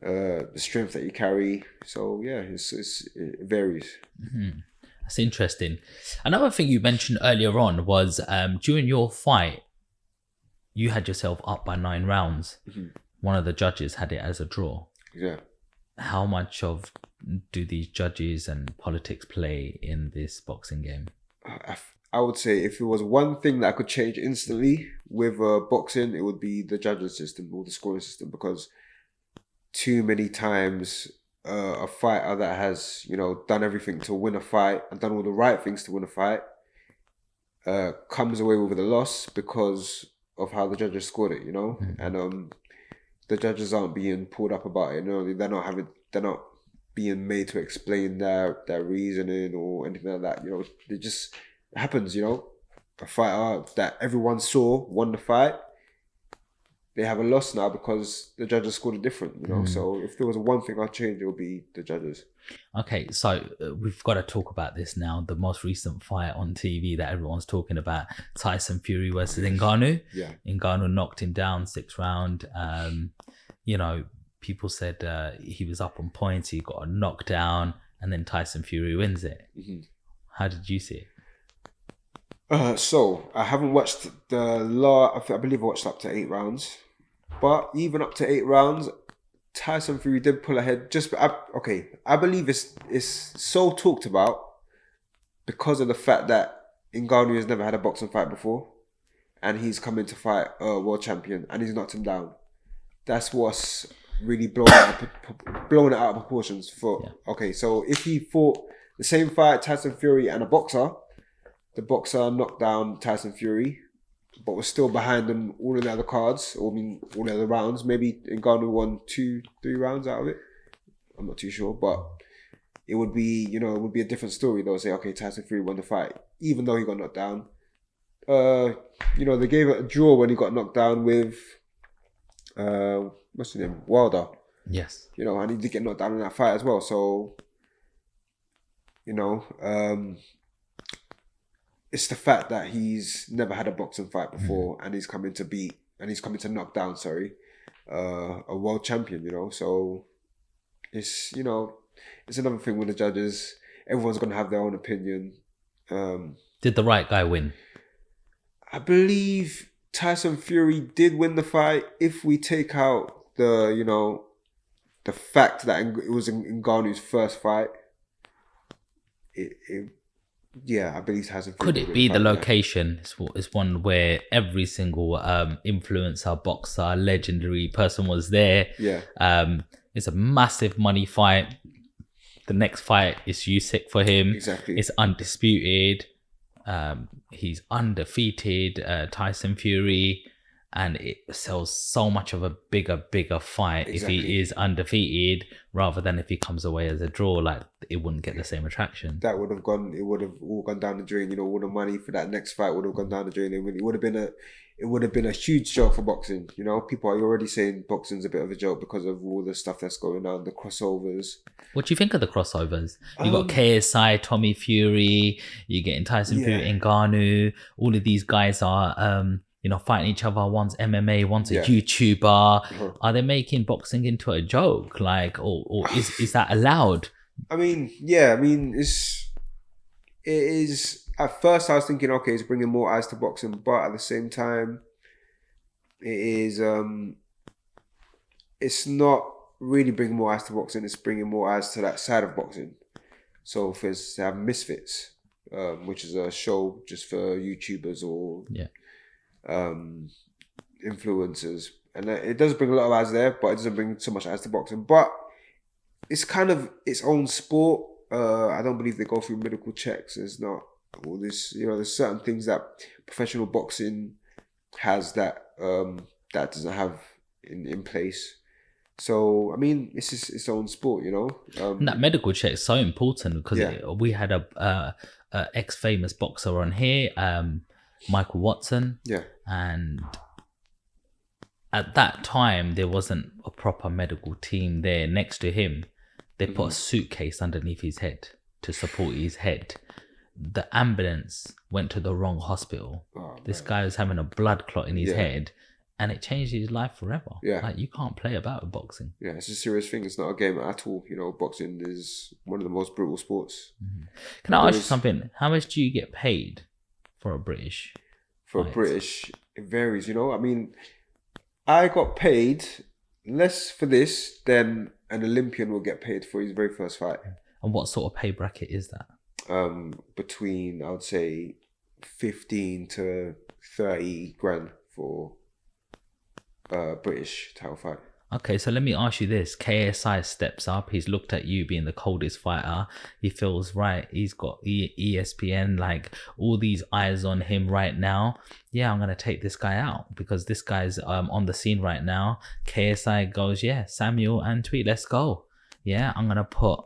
the strength that you carry. So, yeah, it varies. Mm-hmm. That's interesting. Another thing you mentioned earlier on was during your fight, you had yourself up by 9 rounds. Mm-hmm. One of the judges had it as a draw. Yeah. How much do these judges and politics play in this boxing game? I would say if it was one thing that I could change instantly with boxing, it would be the judging system or the scoring system, because too many times a fighter that has, done everything to win a fight and done all the right things to win a fight comes away with a loss because of how the judges scored it, Mm-hmm. And the judges aren't being pulled up about it. They're not being made to explain their reasoning or anything like that. It just happens. A fighter that everyone saw won the fight, they have a loss now because the judges scored it different. So if there was one thing I'd change, it would be the judges. Okay, so we've got to talk about this now. The most recent fight on TV that everyone's talking about, Tyson Fury versus Ngannou. Yeah. Ngannou knocked him down 6th round. People said he was up on points, he got a knockdown, and then Tyson Fury wins it. Mm-hmm. How did you see it? So I haven't watched I believe I watched up to 8 rounds. But even up to 8 rounds, Tyson Fury did pull ahead. I believe it's so talked about because of the fact that Ngannou has never had a boxing fight before, and he's coming to fight a world champion, and he's knocked him down. That's what's really blown it out of proportions. Okay, so if he fought the same fight, Tyson Fury and a boxer, the boxer knocked down Tyson Fury, but was still behind on all of the other cards, all the other rounds. Maybe Ngannou won 2-3 rounds out of it. I'm not too sure, but it would be, a different story. They'll say, okay, Tyson Fury won the fight, even though he got knocked down. They gave it a draw when he got knocked down with, what's his name? Wilder. Yes. And he did get knocked down in that fight as well. So, it's the fact that he's never had a boxing fight before, and he's coming to knock down, a world champion, you know. So it's, you know, it's another thing with the judges. Everyone's gonna have their own opinion. Did the right guy win? I believe Tyson Fury did win the fight. If we take out the, you know, the fact that it was Ngannou's first fight, yeah, I believe Tyson Fury. Could it be the location? It's one where every single influencer, boxer, legendary person was there. Yeah. It's a massive money fight. The next fight is Usyk for him. Exactly. It's undisputed. He's undefeated, Tyson Fury, and it sells so much of a bigger fight if he is undefeated rather than if he comes away as a draw. Like, it wouldn't get the same attraction. It would have all gone down the drain. You know, all the money for that next fight would have gone down the drain. It would have been a huge joke for boxing. You know, people are already saying boxing's a bit of a joke because of all the stuff that's going on, the crossovers. What do you think of the crossovers? You got KSI, Tommy Fury, you're getting Tyson Fury, Ngannou. All of these guys are you know, fighting each other. One's MMA, one's a YouTuber. Are they making boxing into a joke? Like, or is that allowed? I mean, yeah. I mean, it is. At first, I was thinking, okay, it's bringing more eyes to boxing, but at the same time, it is. It's not really bringing more eyes to boxing. It's bringing more eyes to that side of boxing. So, for instance, they have Misfits, which is a show just for YouTubers or influencers, and it does bring a lot of eyes there, but it doesn't bring so much eyes to boxing. But it's kind of its own sport. I don't believe they go through medical checks. There's not all this, you know, there's certain things that professional boxing has that that doesn't have in place. So I mean, it's just its own sport, you know. And that medical check is so important because we had a ex-famous boxer on here, Michael Watson, and at that time there wasn't a proper medical team there next to him. They put a suitcase underneath his head to support his head. The ambulance went to the wrong hospital. This guy was having a blood clot in his head, and it changed his life forever. Like, you can't play about with boxing. Yeah, it's a serious thing. It's not a game at all. You know, boxing is one of the most brutal sports. Can I ask you something? How much do you get paid for a British? For a British, it varies. You know, I mean, I got paid less for this than an Olympian will get paid for his very first fight. And what sort of pay bracket is that? Between, I would say, 15 to 30 grand for a British title fight. Okay, so let me ask you this. KSI steps up. He's looked at you being the coldest fighter. He feels right. He's got ESPN, like all these eyes on him right now. Yeah, I'm going to take this guy out because this guy's on the scene right now. KSI goes, yeah, Samuel Antwi, let's go. Yeah, I'm going to put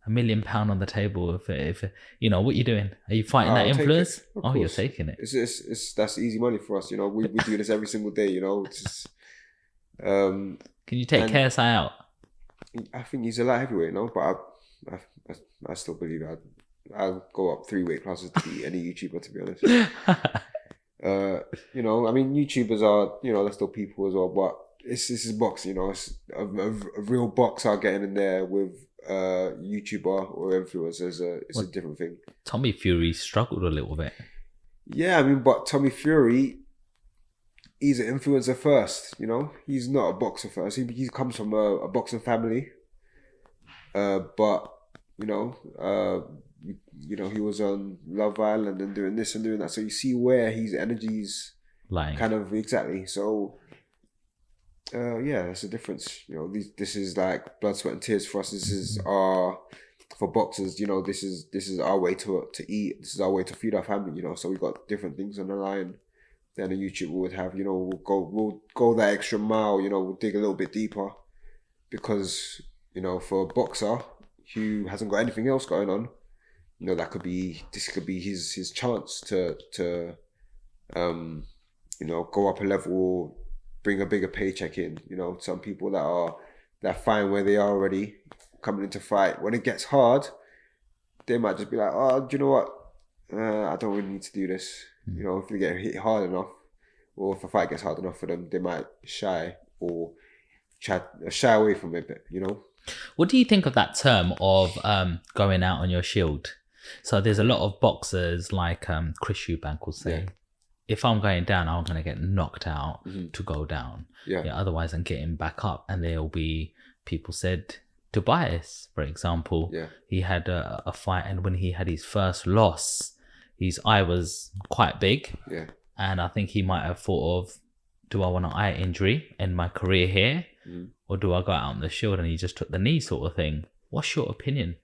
£1 million on the table. If you know, what you doing? Are you fighting that influence? Oh, you're taking it. It's that's easy money for us. You know, we do this every single day, you know. It's just, can you take KSI out? I think he's a light heavyweight, no, but I still believe I'll go up 3 weight classes to beat any YouTuber, to be honest. You know, I mean, YouTubers are, you know, they're still people as well, but this is boxing, you know. It's a real boxer getting in there with YouTuber or influencer is a different thing. Tommy Fury struggled a little bit. Yeah, I mean, but Tommy Fury, he's an influencer first, you know. He's not a boxer first. He comes from a boxing family, but you know, he was on Love Island and doing this and doing that. So you see where his energy's lying. Kind of exactly. So yeah, that's the difference. You know, this is like blood, sweat, and tears for us. This is for boxers. You know, this is our way to eat. This is our way to feed our family. You know, so we got different things on the line than a YouTuber would have. You know, we'll go that extra mile. You know, we'll dig a little bit deeper because, you know, for a boxer who hasn't got anything else going on, you know, this could be his chance to you know, go up a level, bring a bigger paycheck in. You know, some people that are fine where they are already coming into fight. When it gets hard, they might just be like, oh, do you know what? I don't really need to do this. You know, if they get hit hard enough, or if a fight gets hard enough for them, they might shy or shy away from it a bit, you know. What do you think of that term of going out on your shield? So there's a lot of boxers like Chris Eubank will say, if I'm going down, I'm going to get knocked out to go down. Otherwise, I'm getting back up. And there'll be people said, Tobias, for example, he had a fight, and when he had his first loss, his eye was quite big. And I think he might have thought of, do I want an eye injury, end my career here? Or do I go out on the shield? And he just took the knee sort of thing. What's your opinion?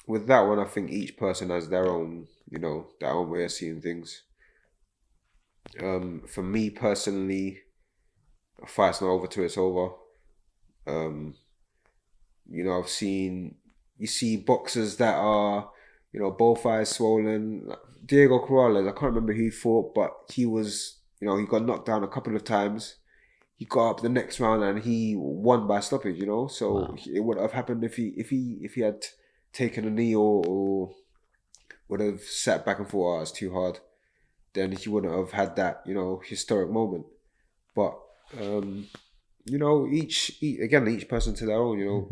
With that one, I think each person has their own, you know, their own way of seeing things. For me personally, a fight's not over till it's over. You know, you see boxers that are, you know, both eyes swollen. Diego Corrales, I can't remember who he fought, but he was, you know, he got knocked down a couple of times. He got up the next round and he won by stoppage, you know. So it would have happened if he had taken a knee or would have sat back and thought, oh, it's too hard. Then he wouldn't have had that, you know, historic moment. But you know, each person to their own, you know.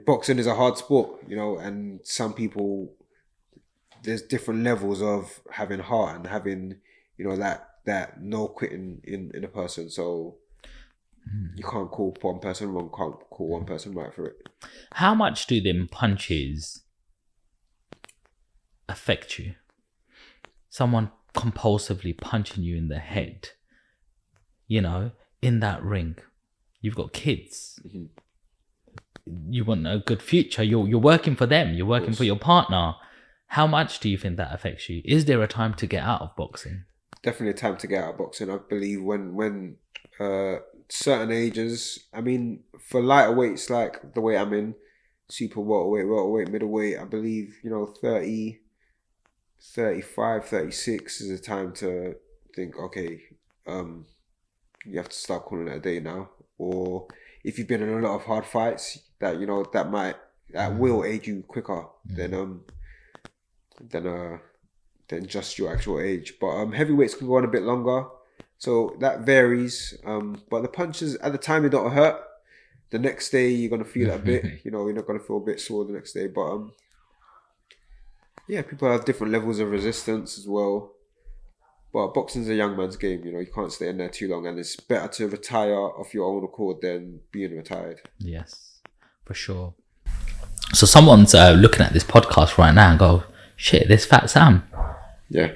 Boxing is a hard sport, you know, and some people, there's different levels of having heart and having, you know, that no quitting in a person. So you can't call one person wrong, can't call one person right for it. How much do them punches affect you? Someone compulsively punching you in the head, you know, in that ring. You've got kids. You want a good future. You're working for them. You're working for your partner. How much do you think that affects you? Is there a time to get out of boxing? Definitely a time to get out of boxing. I believe when certain ages, I mean, for lighter weights like the way I'm in, super welterweight, middleweight, I believe, you know, 30, 35, 36 is a time to think, okay, you have to start calling it a day now. Or if you've been in a lot of hard fights, that, you know, that will age you quicker than just your actual age. But heavyweights can go on a bit longer, so that varies. But the punches at the time, they don't hurt. The next day you're gonna feel it a bit. You know, you're not gonna feel a bit sore the next day. But yeah, people have different levels of resistance as well. But boxing's a young man's game. You know, you can't stay in there too long, and it's better to retire off your own accord than being retired. Yes, for sure. So someone's looking at this podcast right now and go, shit, there's Fat Sam. Yeah.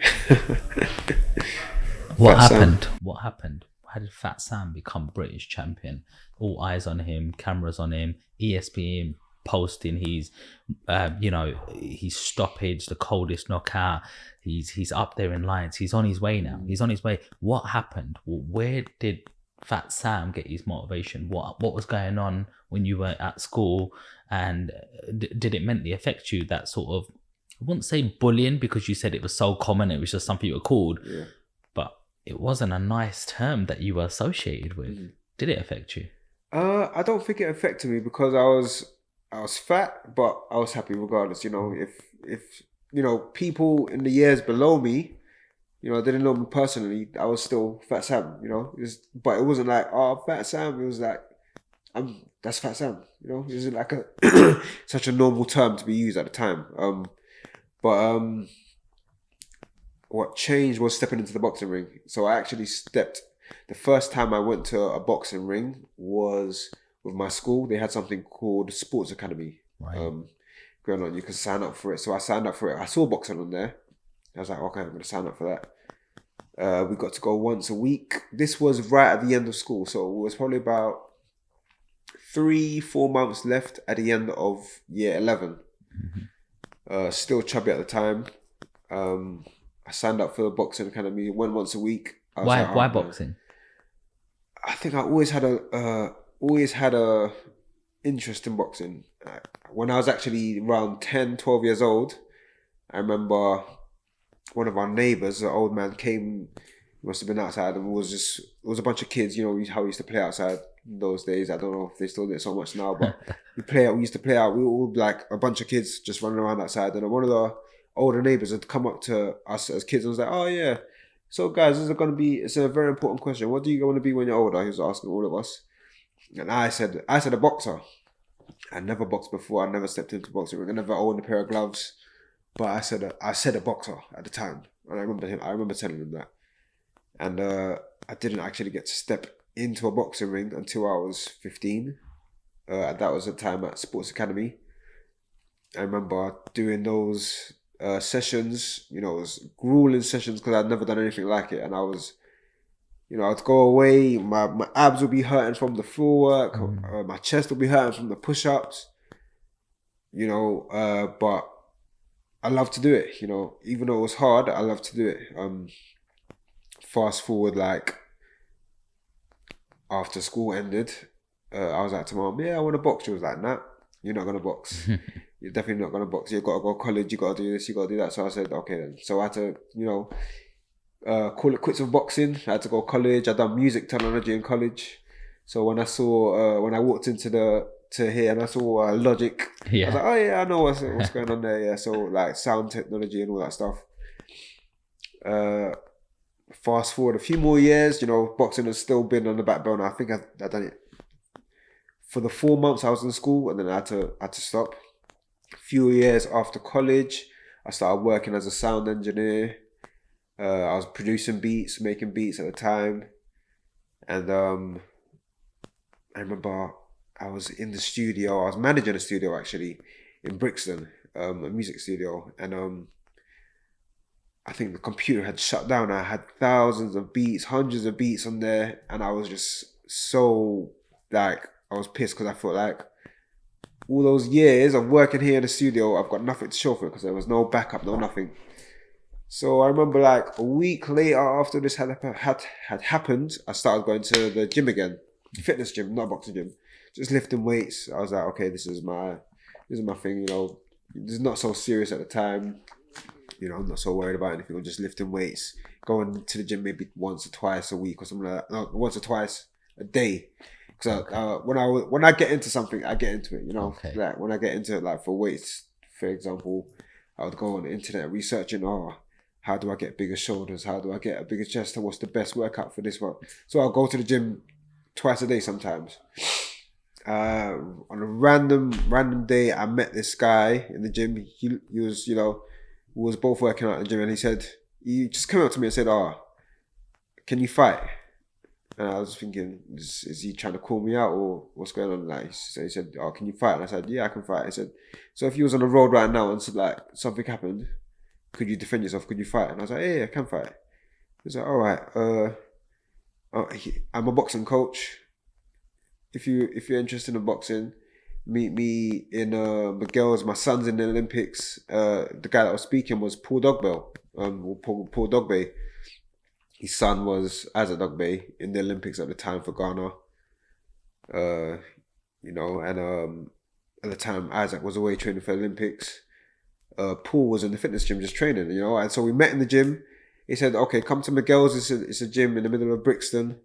What happened? What happened? How did Fat Sam become British champion? All eyes on him, cameras on him, ESPN posting his, you know, his stoppage, the coldest knockout. He's up there in lights. He's on his way now. He's on his way. What happened? Where did Fat Sam get his motivation? What was going on when you were at school? And did it mentally affect you, that sort of, I wouldn't say bullying, because you said it was so common, it was just something you were called, but it wasn't a nice term that you were associated with. Did it affect you? I don't think it affected me, because I was fat, but I was happy regardless. You know, if you know, people in the years below me, you know, didn't know me personally, I was still Fat Sam. You know, but it wasn't like, oh, Fat Sam. It was like, that's Fat Sam. You know, it wasn't like such a normal term to be used at the time. But what changed was stepping into the boxing ring. So I actually the first time I went to a boxing ring was with my school. They had something called Sports Academy. Going on, you can sign up for it. So I signed up for it. I saw boxing on there. I was like, okay, I'm going to sign up for that. We got to go once a week. This was right at the end of school. So it was probably about 3-4 months left at the end of year 11. Still chubby at the time. I signed up for the boxing academy, went once a week. Why boxing? I think I always had a interest in boxing. When I was actually around 10, 12 years old, I remember one of our neighbours, an old man, came, he must have been outside, and it was a bunch of kids, you know, how we used to play outside in those days. I don't know if they still do it so much now, but we used to play out. We were all like a bunch of kids just running around outside, and one of the older neighbours had come up to us as kids and was like, oh yeah, So guys, it's a very important question. What do you want to be when you're older? He was asking all of us. And I said a boxer. I never boxed before. I never stepped into boxing. I never owned a pair of gloves. But I said a boxer at the time. And I remember telling him that. And I didn't actually get to step into a boxing ring until I was 15. That was the time at Sports Academy. I remember doing those sessions, it was grueling sessions because I'd never done anything like it. And I was, I'd go away, my abs would be hurting from the floor work, my chest would be hurting from the push-ups, but I love to do it, even though it was hard, I love to do it. Fast forward, like, after school ended, I was like to mom, I want to box. She was like, nah, you're not going to box. You're definitely not going to box. You've got to go to college. You got to do this. You got to do that. So I said, okay then. So I had to, call it quits with boxing. I had to go to college. I done music technology in college. So when I walked to here and I saw Logic, I was like, oh yeah, I know what's going on there. Yeah. So like sound technology and all that stuff. Fast forward a few more years, boxing has still been on the back burner. I think I've done it for the 4 months I was in school, and then I had to stop. A few years after college, I started working as a sound engineer. I was producing beats, making beats at the time. And I remember I was in the studio. I was managing a studio actually in Brixton, a music studio. And I think the computer had shut down. I had thousands of beats, hundreds of beats on there. And I was just so like, I was pissed because I felt like all those years of working here in the studio, I've got nothing to show for it because there was no backup, no nothing. So I remember like a week later after this had happened, I started going to the gym again, fitness gym, not boxing gym, just lifting weights. I was like, okay, this is my thing. It's not so serious at the time. I'm not so worried about anything. I'm just lifting weights, going to the gym maybe once or twice a week or something like that. No, once or twice a day. Because when I get into something, I get into it. Okay. Like when I get into it, like for weights, for example, I would go on the internet researching, how do I get bigger shoulders? How do I get a bigger chest? And what's the best workout for this one? So I'll go to the gym twice a day sometimes. On a random day, I met this guy in the gym. He was, we was both working out in the gym, and he just came up to me and said, can you fight? And I was thinking, is he trying to call me out or what's going on? Like, so he said, can you fight? And I said, yeah, I can fight. He said, so if you was on the road right now and said like something happened, could you defend yourself? Could you fight? And I was like, yeah, I can fight. He was like, all right, I'm a boxing coach. If you're interested in boxing, meet me in Miguel's. My son's in the Olympics. The guy that was speaking was Paul Dogbe. Paul Dogbe. His son was Isaac Dogbe in the Olympics at the time for Ghana. And at the time Isaac was away training for Olympics. Paul was in the fitness gym just training, and so we met in the gym. He said, okay, come to Miguel's. It's a gym in the middle of Brixton.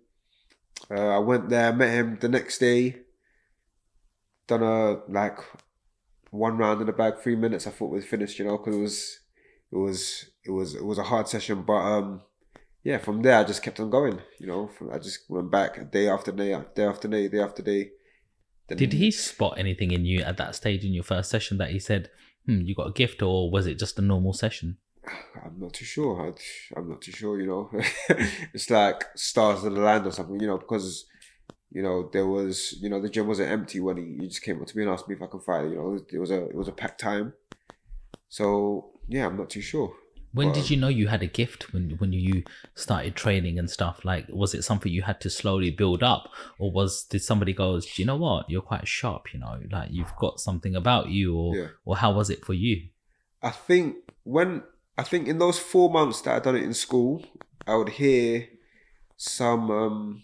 I went there, met him the next day. Done one round in the bag, 3 minutes. I thought we finished, because it was a hard session. But from there I just kept on going. I just went back day after day, day after day, day after day. Then, did he spot anything in you at that stage in your first session that he said, you got a gift, or was it just a normal session? I'm not too sure. I'm not too sure. It's like stars in the land or something. Because there was, the gym wasn't empty when he just came up to me and asked me if I can fight. It was a packed time. So yeah, I'm not too sure. When did you know you had a gift when you started training and stuff? Like, was it something you had to slowly build up, or did somebody go, do you know what, you're quite sharp, like you've got something about you, or how was it for you? I think in those 4 months that I'd done it in school, I would hear some of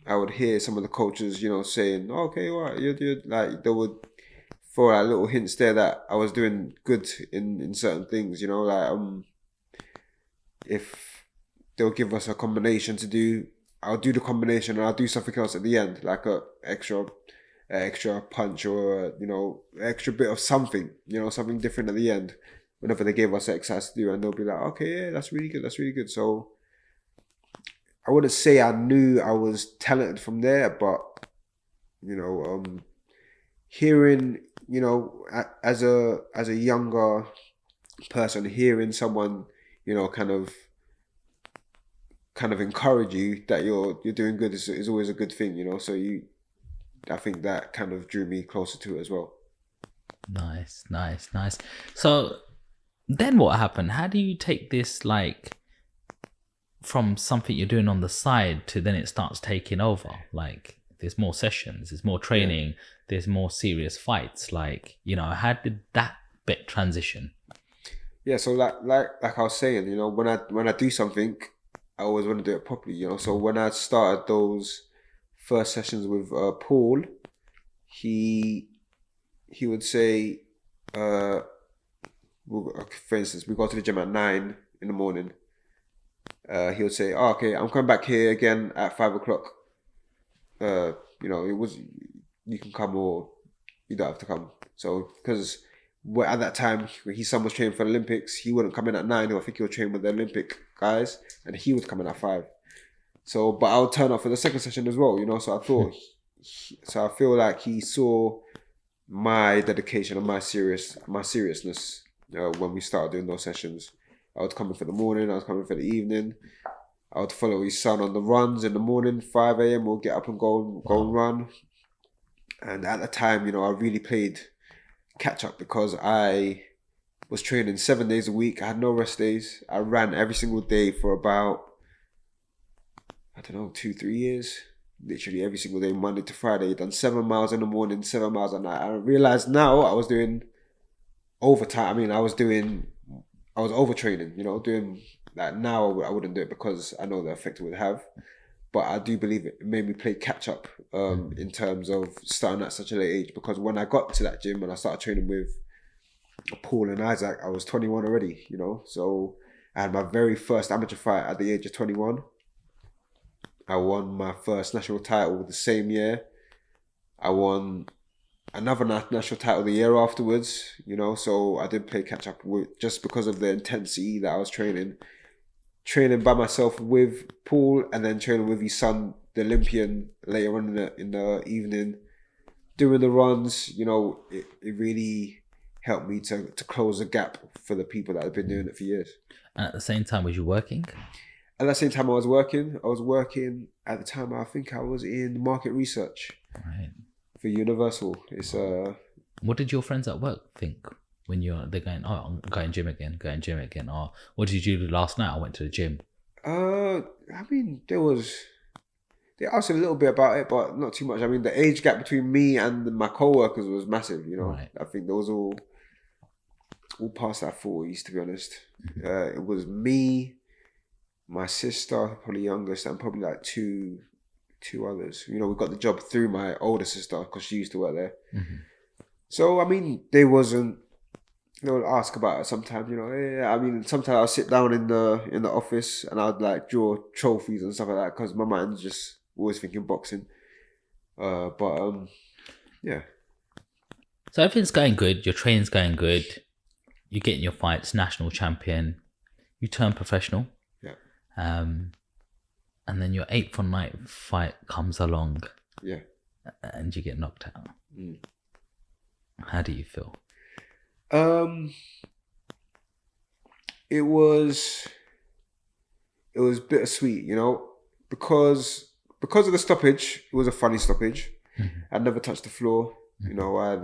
the coaches, saying, okay, all right, you're like, they would throw like little hints there that I was doing good in certain things, if they'll give us a combination to do, I'll do the combination and I'll do something else at the end, like a extra punch or extra bit of something, something different at the end. Whenever they gave us exercise to do, and they'll be like, okay, yeah, that's really good. So I wouldn't say I knew I was talented from there, but you know, hearing, you know, as a younger person, hearing someone, you know, kind of encourage you that you're doing good is always a good thing, you know. So I think that kind of drew me closer to it as well. Nice. So then what happened? How do you take this, like, from something you're doing on the side to then it starts taking over? Like, there's more sessions, there's more training, there's more serious fights. Like, you know, how did that bit transition? Yeah, so like I was saying, you know, when I do something, I always want to do it properly, you know. So when I started those first sessions with Paul, he would say, for instance, we go to the gym at 9 in the morning. He would say, "Oh, okay, I'm coming back here again at 5 o'clock. You know, you can come or you don't have to come." So because at that time his son was training for the Olympics, he wouldn't come in at 9. I think he was training with the Olympic guys, and he would come in at 5. So, but I would turn up for the second session as well, you know. So I thought, so I feel like he saw my dedication and my seriousness when we started doing those sessions. I would come in for the morning, I was coming for the evening. I would follow his son on the runs in the morning, 5 a.m. We'll get up and go and run. And at the time, you know, I really played catch up because I was training 7 days a week. I had no rest days. I ran every single day for about, I don't know, 2-3 years. Literally every single day, Monday to Friday. Done 7 miles in the morning, 7 miles at night. I realized now I was doing overtime. I mean, I was overtraining, you know, doing that. Now I wouldn't do it because I know the effect it would have. But I do believe it made me play catch up in terms of starting at such a late age. Because when I got to that gym and I started training with Paul and Isaac, I was 21 already, you know. So I had my very first amateur fight at the age of 21. I won my first national title the same year. I won another national title the year afterwards, you know. So I did play catch up just because of the intensity that I was training by myself with Paul, and then training with his son, the Olympian, later on in the evening, doing the runs. You know, it really helped me to close the gap for the people that have been doing it for years. And at the same time, was you working? At the same time, I was working at the time. I think I was in market research for Universal. It's What did your friends at work think when they're going, "Oh, I'm going gym again," or "What did you do last night? I went to the gym." I mean, they asked a little bit about it, but not too much. I mean, the age gap between me and my co-workers was massive, you know. Right. I think those all past our 40s, to be honest. It was me, my sister, probably youngest, and probably like two others. You know, we got the job through my older sister because she used to work there. Mm-hmm. So, I mean, they would ask about it sometimes, you know. Yeah, I mean, sometimes I'll sit down in the office and I'd like draw trophies and stuff like that because my mind's just always thinking boxing. Yeah. So everything's going good. Your training's going good. You're getting your fights, national champion. You turn professional. Yeah. And then your 8th or 9th fight comes along. Yeah. And you get knocked out. Mm. How do you feel? It was bittersweet, you know, because of the stoppage. It was a funny stoppage. Mm-hmm. I'd never touched the floor. Mm-hmm. You know, I'd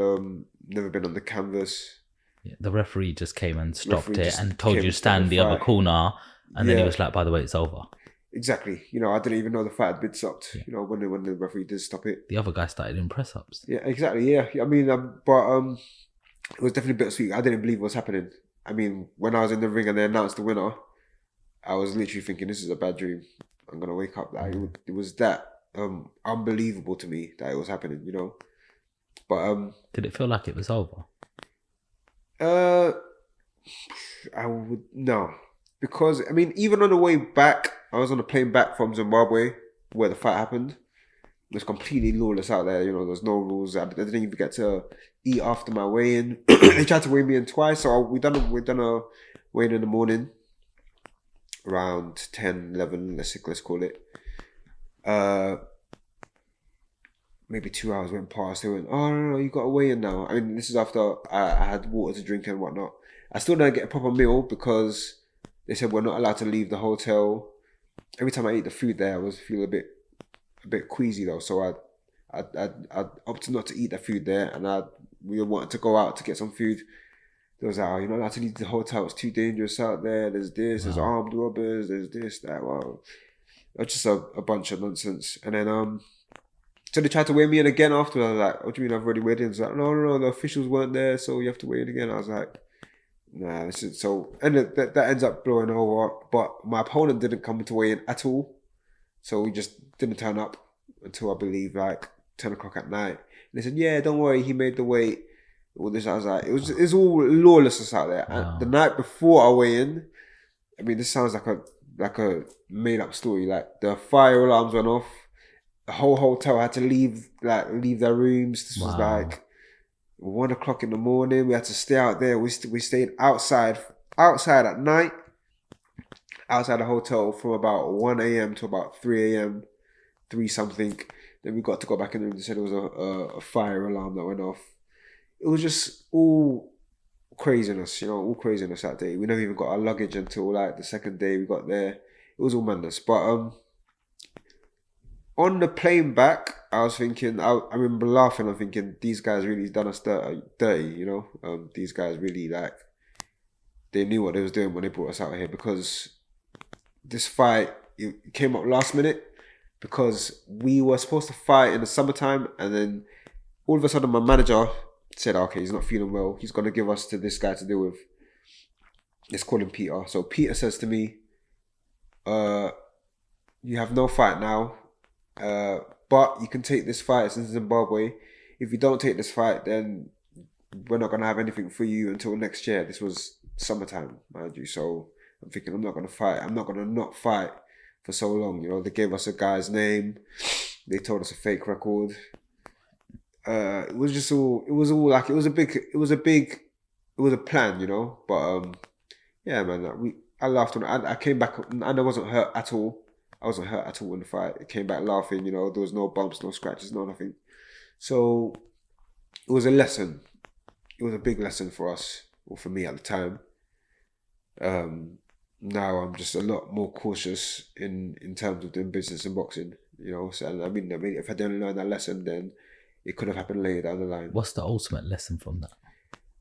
never been on the canvas. Yeah, the referee just came and stopped it and told you to stand the other corner, and then he was like, "By the way, it's over." Exactly. You know, I didn't even know the fight had been stopped. Yeah. You know, when the referee did stop it. The other guy started doing press ups. Yeah, exactly. Yeah, I mean, it was definitely bittersweet. I didn't believe what was happening. I mean, when I was in the ring and they announced the winner, I was literally thinking, "This is a bad dream. I'm gonna wake up." Like, it was that unbelievable to me that it was happening. You know, but did it feel like it was over? I would no, because I mean, even on the way back, I was on a plane back from Zimbabwe where the fight happened. It was completely lawless out there. You know, there's no rules. I didn't even get to eat after my weigh-in. They tried to weigh me in twice, so we done a weigh-in in the morning around 10, 11, let's call it. maybe 2 hours went past. They went, "Oh no, you got to weigh in now." I mean, this is after I had water to drink and whatnot. I still didn't get a proper meal because they said we're not allowed to leave the hotel. Every time I ate the food there, I was feeling a bit queasy though. So I opted not to eat the food there, and we wanted to go out to get some food. There was like, "Oh, you're not allowed to leave the hotel. It's too dangerous out there. There's this, there's armed robbers, there's this, that." Wow, it's just a bunch of nonsense. And then so they tried to weigh me in again after. I was like, "What do you mean I've already weighed in?" It's like, no, the officials weren't there, so you have to weigh in again. I was like, "Nah, this is so." And that ends up blowing over. But my opponent didn't come to weigh in at all, so we just didn't turn up until I believe like 10 o'clock at night. And they said, "Yeah, don't worry, he made the weight." All this, I was like, it's all lawlessness out there. Wow. And the night before I weigh in, I mean, this sounds like a made up story. Like the fire alarms went off. The whole hotel had to leave their rooms. This was like 1 o'clock in the morning. We had to stay out there. We stayed outside at night, outside the hotel from about 1 a.m. to about 3 a.m., 3 something. Then we got to go back in the room. They said there was a fire alarm that went off. It was just all craziness, all craziness that day. We never even got our luggage until like the second day we got there. It was all madness. But on the plane back, I was thinking, I remember laughing. I'm thinking, these guys really done us dirty, These guys really they knew what they was doing when they brought us out here, because this fight, it came up last minute because we were supposed to fight in the summertime, and then all of a sudden my manager said, "Okay, he's not feeling well. He's going to give us to this guy to deal with. Let's call him Peter." So Peter says to me, "You have no fight now, but you can take this fight. It's in Zimbabwe. If you don't take this fight, then we're not going to have anything for you until next year." This was summertime, mind you. So I'm thinking, I'm not going to fight. I'm not going to not fight for so long. They gave us a guy's name. They told us a fake record. It was a plan, but yeah, man, I laughed when I came back and I wasn't hurt at all. I wasn't hurt at all in the fight. I came back laughing, there was no bumps, no scratches, no nothing. So it was a lesson. It was a big lesson for us, or for me at the time. Now I'm just a lot more cautious in terms of doing business in boxing, So I mean, if I didn't learn that lesson, then it could have happened later down the line. What's the ultimate lesson from that?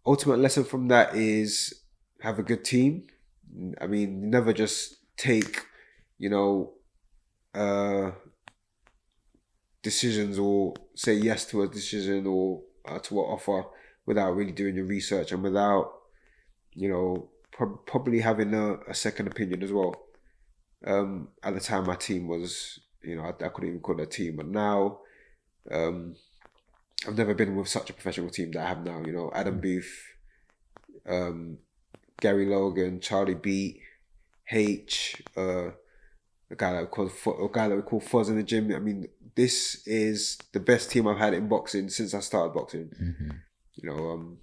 Ultimate lesson from that is have a good team. I mean, never just take, decisions or say yes to a decision or to an offer without really doing your research and without, probably having a second opinion as well. At the time, my team was, I couldn't even call it a team, but now, I've never been with such a professional team that I have now. Adam Booth, Gary Logan, Charlie Beat, H, a guy that we call Fuzz in the gym. I mean, this is the best team I've had in boxing since I started boxing. Mm-hmm.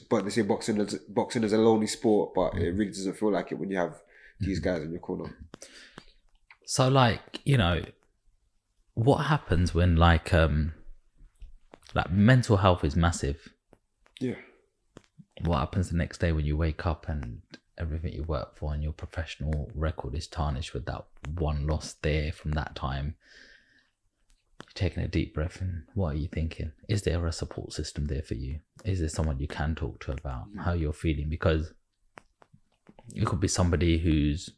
But they say boxing is a lonely sport, but it really doesn't feel like it when you have these guys in your corner. So, what happens when mental health is massive? Yeah. What happens the next day when you wake up and everything you work for and your professional record is tarnished with that one loss there from that time? You're taking a deep breath, and what are you thinking? Is there a support system there for you? Is there someone you can talk to about how you're feeling? Because it could be somebody who's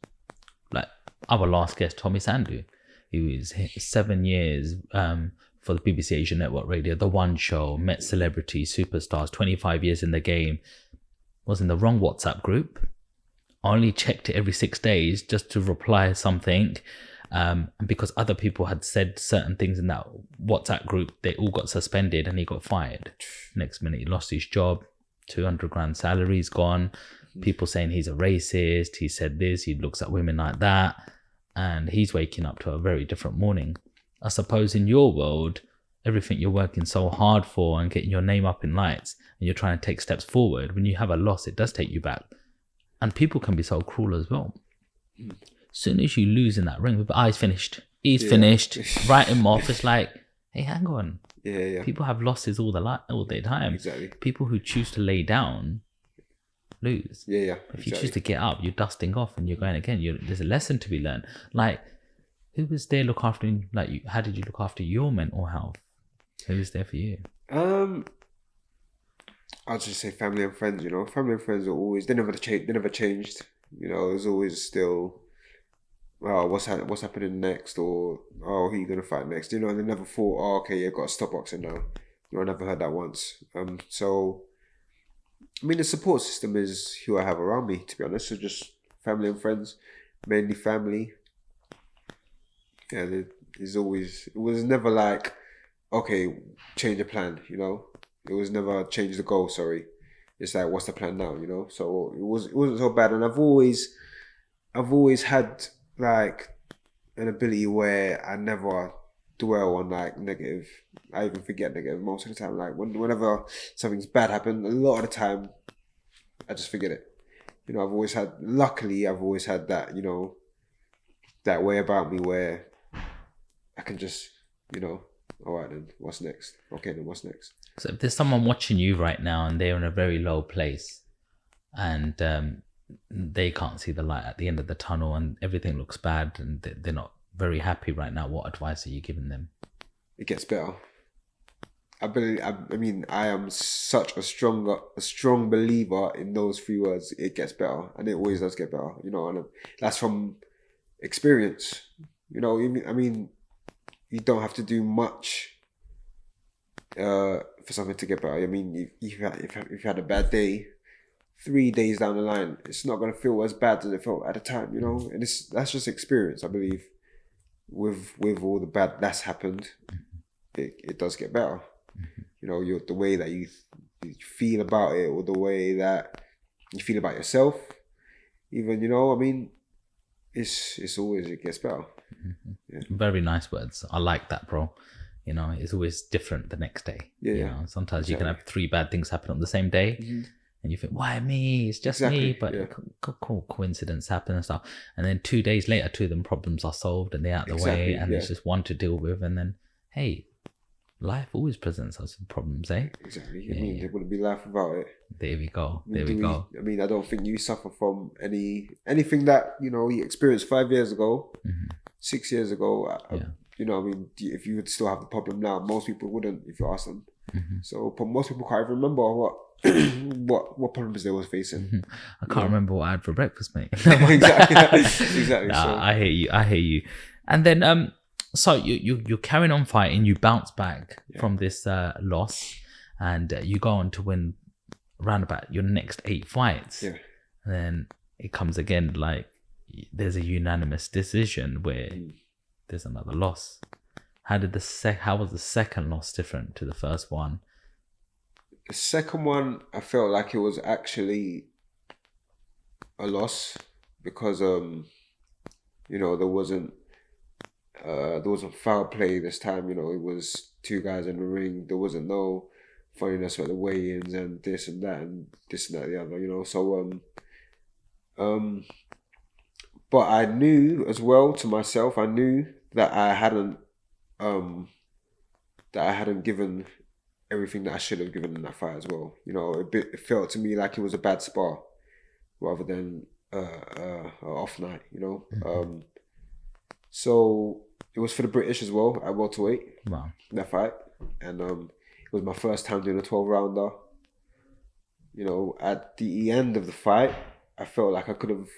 like our last guest, Tommy Sandu, who is 7 years for the BBC Asian Network Radio, The One Show, met celebrities, superstars, 25 years in the game, was in the wrong WhatsApp group, only checked it every 6 days just to reply something, and because other people had said certain things in that WhatsApp group, they all got suspended and he got fired. Next minute he lost his job, 200 grand salary's gone, people saying he's a racist, he said this, he looks at women like that, and he's waking up to a very different morning. I suppose in your world, everything you're working so hard for and getting your name up in lights, and you're trying to take steps forward, when you have a loss, it does take you back. And people can be so cruel as well. As soon as you lose in that ring, with eyes finished, he's finished. Write him off. It's like, hey, hang on. Yeah. People have losses all the time. Exactly. People who choose to lay down lose. Yeah. If you choose to get up, you're dusting off and you're going again. There's a lesson to be learned. Like, who was there look after you? Like, how did you look after your mental health? Who was there for you? I'll just say family and friends. You know, family and friends are always, they never changed. You know, there's always still, oh, what's happening next, or oh, who are you gonna fight next? You know, and they never thought, oh, okay, you've got to stop boxing now. You know, I never heard that once. So I mean, the support system is who I have around me, to be honest. So just family and friends, mainly family. Yeah, it was never like, okay, change the plan, you know? It was never change the goal, sorry. It's like, what's the plan now, you know? So it wasn't so bad. And I've always had like an ability where I never dwell on like negative. I even forget negative most of the time. Like whenever something's bad happened, a lot of the time I just forget it. You know, luckily I've always had that, you know, that way about me where I can just, you know, all right then, what's next? Okay, then what's next? So if there's someone watching you right now and they're in a very low place and they can't see the light at the end of the tunnel and everything looks bad and they're not very happy right now, what advice are you giving them? It gets better. I am such a strong believer in those 3 words. It gets better, and it always does get better. You know, and that's from experience. You know, I mean, you don't have to do much for something to get better. I mean, if you had a bad day, 3 days down the line, it's not going to feel as bad as it felt at the time. You know, and that's just experience. I believe with all the bad that's happened, it does get better. You know, the way that you feel about it, or the way that you feel about yourself, even, you know, I mean, it's always, it gets better. Yeah. Very nice words. I like that, bro. You know, it's always different the next day. Yeah. You know, sometimes you can have 3 bad things happen on the same day, and you think, why me? It's just me. But cool coincidence happen and stuff. And then 2 days later, 2 of them problems are solved and they're out of the way, and there's just one to deal with. And then, hey, life always presents us with problems, eh? Exactly. I mean, there wouldn't be life without it. There we go. There we go. I mean, I don't think you suffer from anything that, you know, you experienced 5 years ago, 6 years ago. You know, I mean, if you would still have the problem now, most people wouldn't if you ask them. So most people can't even remember what problems they was facing. I can't remember what I had for breakfast, mate. Exactly. Nah, So. I hear you. And then so you're carrying on fighting. You bounce back from this loss, and you go on to win around about your next 8 fights. Yeah. And then it comes again, like there's a unanimous decision where there's another loss. How was the second loss different to the first one? The second one, I felt like it was actually a loss because you know, there wasn't foul play this time. You know, it was 2 guys in the ring. There wasn't no funniness at the weigh-ins and this and that and this and that and the other. You know, so but I knew as well to myself. I knew that I hadn't given everything that I should have given in that fight as well. You know, it felt to me like it was a bad spar rather than an off night. You know, so it was for the British as well at welterweight. Wow. That fight, and it was my first time doing a 12-rounder. You know, at the end of the fight, I felt like I could have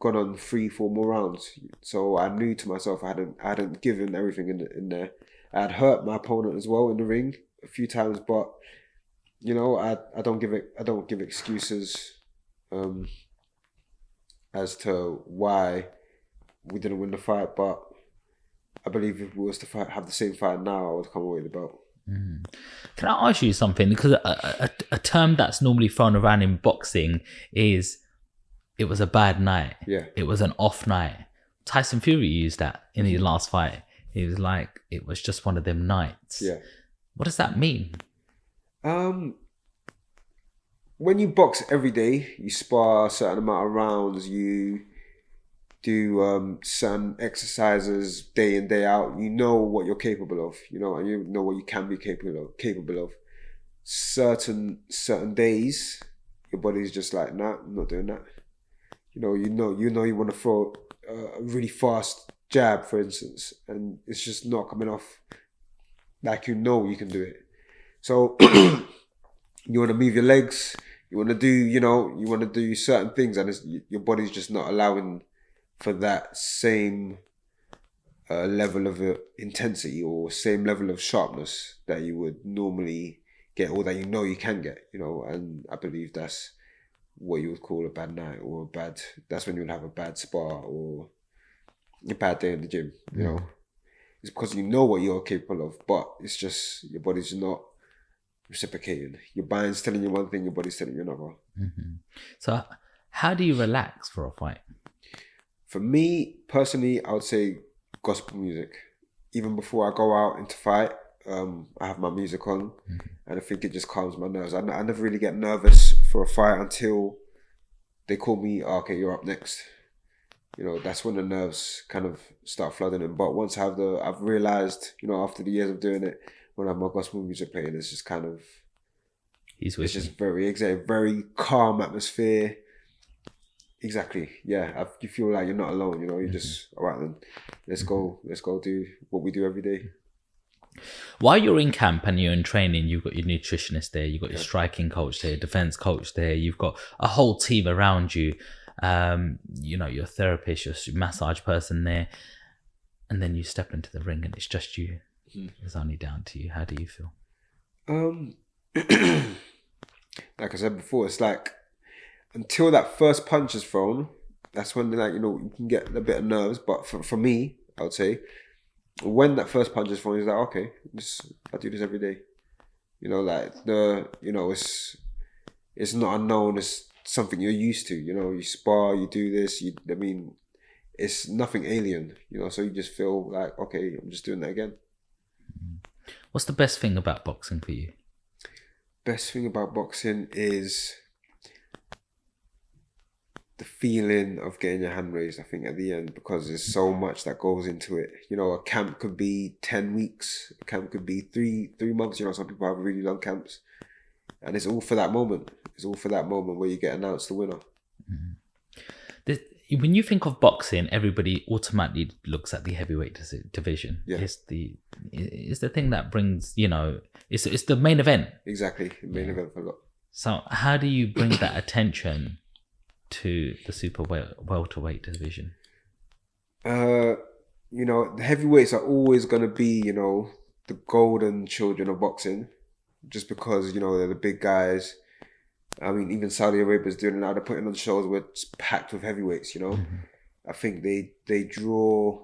gone on 3-4 more rounds. So I knew to myself I hadn't given everything in there. I had hurt my opponent as well in the ring a few times, but you know, I don't give excuses as to why we didn't win the fight. But I believe if we was to have the same fight now, I would come away with the belt. Can I ask you something? Because a term that's normally thrown around in boxing is it was a bad night. Yeah. It was an off night. Tyson Fury used that in his last fight. He was like, it was just one of them nights. Yeah. What does that mean? When you box every day, you spar a certain amount of rounds, you do certain exercises day in, day out, you know what you're capable of, and you know what you can be capable of. Certain days, your body's just like, nah, I'm not doing that. You want to throw a really fast jab, for instance, and it's just not coming off like you can do it. So you want to move your legs, you want to do certain things, and your body's just not allowing for that same level of intensity or same level of sharpness that you would normally get, or that you can get, and I believe that's what you would call a bad night, or that's when you would have a bad spar or a bad day in the gym, It's because you know what you're capable of, but it's just your body's not reciprocating. Your mind's telling you one thing, your body's telling you another. Mm-hmm. So how do you relax for a fight? For me, personally, I would say gospel music. Even before I go out into fight, I have my music on, and I think it just calms my nerves. I never really get nervous for a fight until they call me, okay, you're up next. That's when the nerves kind of start flooding in. But once I've realized, after the years of doing it, when I have my gospel music playing, it's just kind of, it's just very calm atmosphere. Exactly. Yeah. You feel like you're not alone, you're just, all right then, let's go do what we do every day. While you're in camp and you're in training, you've got your nutritionist there, you've got your striking coach there, defense coach there, you've got a whole team around you, your therapist, your massage person there, and then you step into the ring and it's just you. It's only down to you. How do you feel? Like I said before, it's like until that first punch is thrown, that's when you can get a bit of nerves. But for me, I would say, when that first punch is thrown, it's like, okay, I do this every day. It's not unknown. It's something you're used to. You spar, you do this. It's nothing alien. So you just feel like, okay, I'm just doing that again. What's the best thing about boxing for you? Best thing about boxing is the feeling of getting your hand raised, I think, at the end, because there's so much that goes into it. A camp could be 10 weeks, a camp could be three months. Some people have really long camps, and it's all for that moment. It's all for that moment where you get announced the winner. When you think of boxing, everybody automatically looks at the heavyweight division. Yeah. It's the thing that brings, it's the main event. Exactly, the main event for a lot. So how do you bring that attention to the super-welterweight division? The heavyweights are always going to be, the golden children of boxing, just because, they're the big guys. Even Saudi Arabia is doing it now. They're putting on shows where it's packed with heavyweights, I think they draw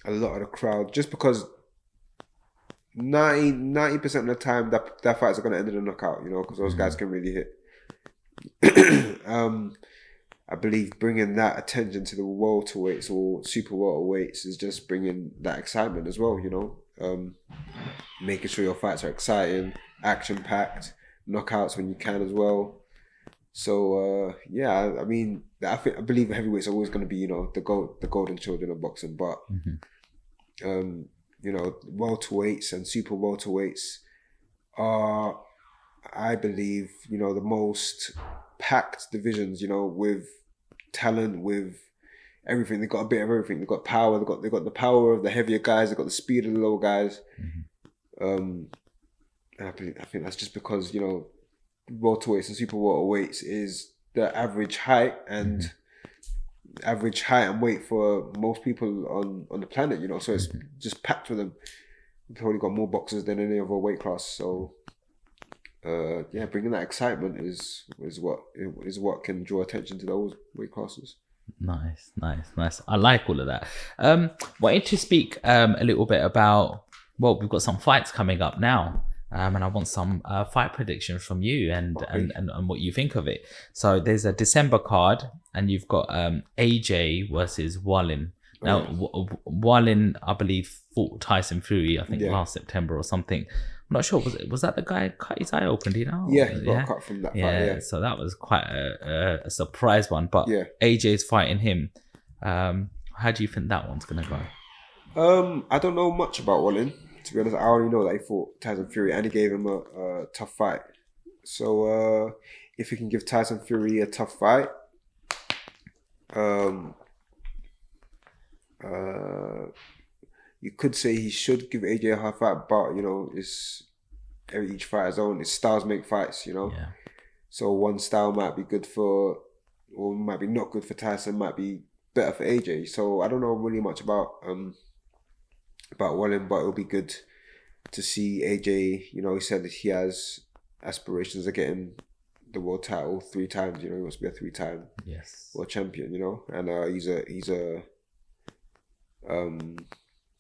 a lot of the crowd just because 90% of the time that fights are going to end in a knockout, because those guys can really hit. I believe bringing that attention to the welterweights or super welterweights is just bringing that excitement as well, making sure your fights are exciting, action-packed, knockouts when you can as well. So I believe heavyweights are always going to be the golden children of boxing, but welterweights and super welterweights are, I believe, the most packed divisions, with talent, with everything. They've got a bit of everything. They've got power. They've got the power of the heavier guys. They've got the speed of the lower guys. I think that's just because, welterweights and super welterweights is the average height and weight for most people on the planet, so it's just packed with them. We've probably got more boxers than any other weight class. So bringing that excitement is what can draw attention to those weight classes. Nice. I like all of that. Wanted to speak a little bit about, we've got some fights coming up now. And I want some fight predictions from you and what you think of it. So there's a December card, and you've got AJ versus Wallin. Now, Wallin, I believe, fought Tyson Fury, I think, last September or something. I'm not sure. Was that the guy who cut his eye open? Do you know? Yeah, he got cut from that fight. Yeah. So that was quite a surprise one. But AJ's fighting him. How do you think that one's gonna go? I don't know much about Wallin. To be honest, I only know that he fought Tyson Fury and he gave him a tough fight. So if he can give Tyson Fury a tough fight, you could say he should give AJ a hard fight, but it's each fight his own. It's styles make fights, Yeah. So one style might be good or might be not good for Tyson, might be better for AJ. So I don't know really much about Wallin, but it'll be good to see AJ. He said that he has aspirations of getting the world title 3 times. He wants to be a 3-time world champion. And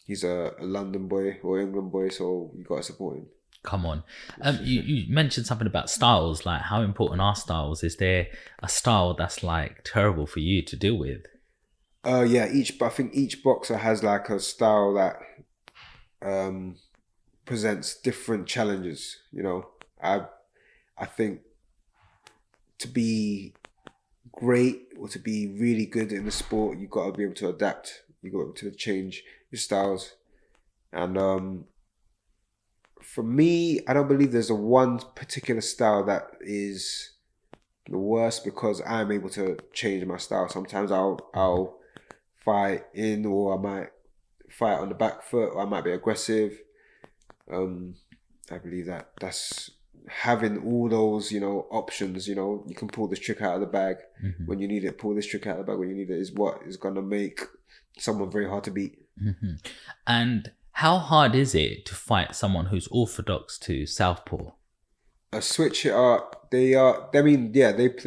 he's a London boy or England boy, so you got to support him. Come on. You mentioned something about styles. Like, how important are styles? Is there a style that's like terrible for you to deal with? Yeah. I think each boxer has like a style that presents different challenges. I think to be great or to be really good in the sport, you've got to be able to adapt. You've got to be able to change your styles. And for me, I don't believe there's a one particular style that is the worst, because I'm able to change my style. Sometimes I'll fight in, or I might fight on the back foot, or I might be aggressive. I believe that's having all those, options. You can pull this trick out of the bag when you need it. Pull this trick out of the bag when you need it is what is gonna make someone very hard to beat. And how hard is it to fight someone who's orthodox to southpaw? A switch hitter, they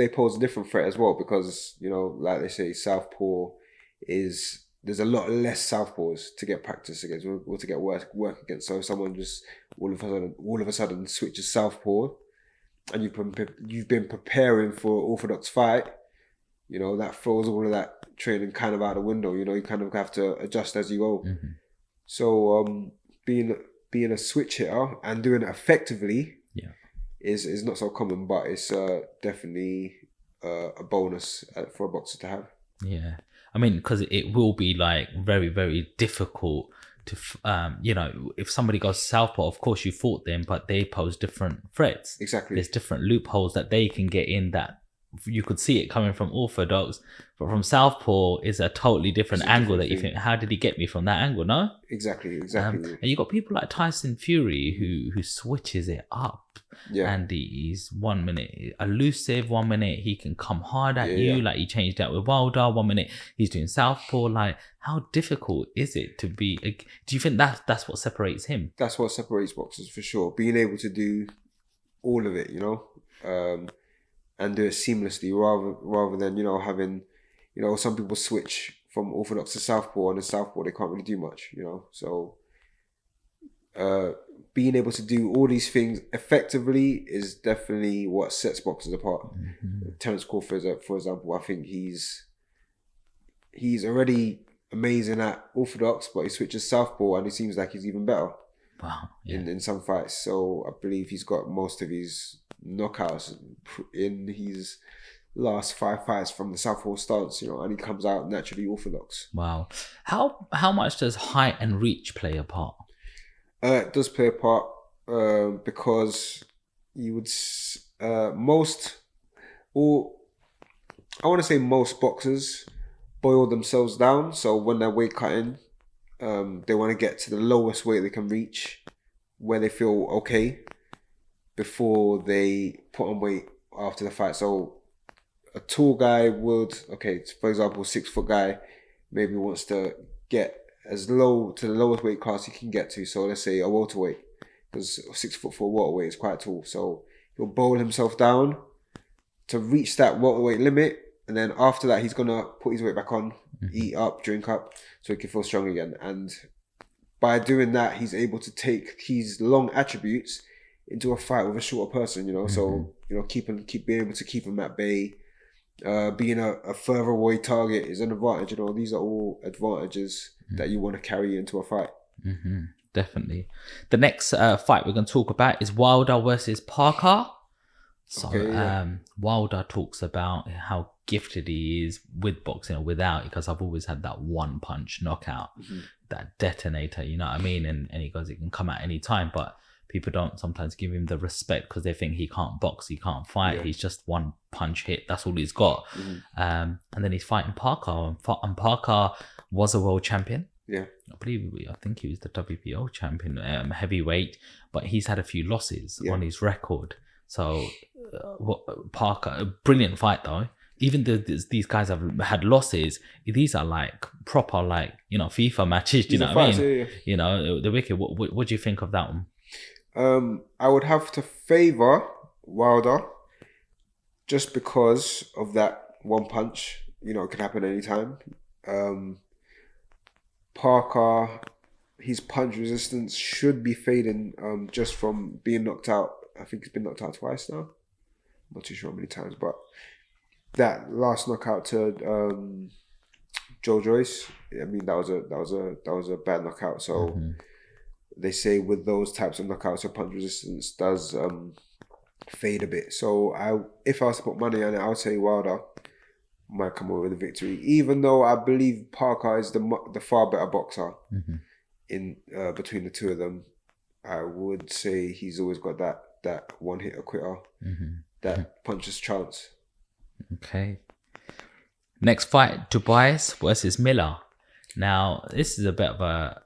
pose a different threat as well, because like they say, southpaw there's a lot less southpaws to get practice against or to get work against. So if someone just all of a sudden switches southpaw, and you've been preparing for an orthodox fight, that throws all of that training kind of out the window. You kind of have to adjust as you go. So being a switch hitter and doing it effectively is not so common, but it's definitely a bonus for a boxer to have. Yeah, I mean, because it will be like very, very difficult to, if somebody goes southpaw, of course you fought them, but they pose different threats. Exactly. There's different loopholes that they can get in that you could see it coming from orthodox, but from southpaw is a totally different angle that you think, how did he get me from that angle? No? Exactly. And you got people like Tyson Fury who switches it up. Yeah. And he's 1 minute elusive, 1 minute he can come hard at you. Like he changed that with Wilder. 1 minute he's doing southpaw. Like, how difficult is it to be? Do you think that's what separates him? That's what separates boxers for sure. Being able to do all of it, and do it seamlessly, rather than having some people switch from orthodox to southpaw, and in southpaw they can't really do much. So being able to do all these things effectively is definitely what sets boxers apart. Terence Crawford, for example, I think he's already amazing at orthodox, but he switches southpaw and it seems like he's even better. Wow. In some fights. So I believe he's got most of his knockouts in his last 5 fights from the southpaw stance, and he comes out naturally orthodox. Wow. How much does height and reach play a part? It does play a part, because you would most boxers boil themselves down. So when they're weight cutting, they want to get to the lowest weight they can reach, where they feel okay, before they put on weight after the fight. So a tall guy would, for example, 6 foot guy maybe wants to get as low to the lowest weight class he can get to. So let's say a welterweight, because 6 foot for a welterweight is quite tall. So he'll boil himself down to reach that welterweight limit, and then after that he's gonna put his weight back on, eat up, drink up, so he can feel strong again. And by doing that, he's able to take his long attributes into a fight with a shorter person. So keep being able to keep him at bay. Being a further away target is an advantage. These are all advantages that you want to carry into a fight. Definitely. The next fight we're going to talk about is Wilder versus Parker. So Okay, yeah. Wilder talks about how gifted he is with boxing or without, because I've always had that one punch knockout, that detonator, you know what I mean? And he goes, it can come at any time, but people don't sometimes give him the respect because they think he can't box, he can't fight, Yeah. he's just one punch hit, that's all he's got. And then he's fighting Parker, and Parker was a world champion. Yeah. I think he was the WBO champion, heavyweight, but he's had a few losses on his record. So Parker, a brilliant fight though. Even though these guys have had losses, these are like proper, like, you know, FIFA matches. Do you know what I mean? Yeah. You know, the wicked. What do you think of that one? I would have to favour Wilder just because of that one punch. You know, it can happen anytime. Parker, his punch resistance should be fading just from being knocked out. I think he's been knocked out twice now. I'm not too sure how many times, but that last knockout to Joe Joyce, I mean, that was a bad knockout. So they say with those types of knockouts, your punch resistance does fade a bit. So if I was to put money on it, I would say Wilder might come away with a victory, even though I believe Parker is the far better boxer in between the two of them. I would say he's always got that one hit quitter, that puncher's chance. Okay. Next fight, Tobias versus Miller. Now, this is a bit of a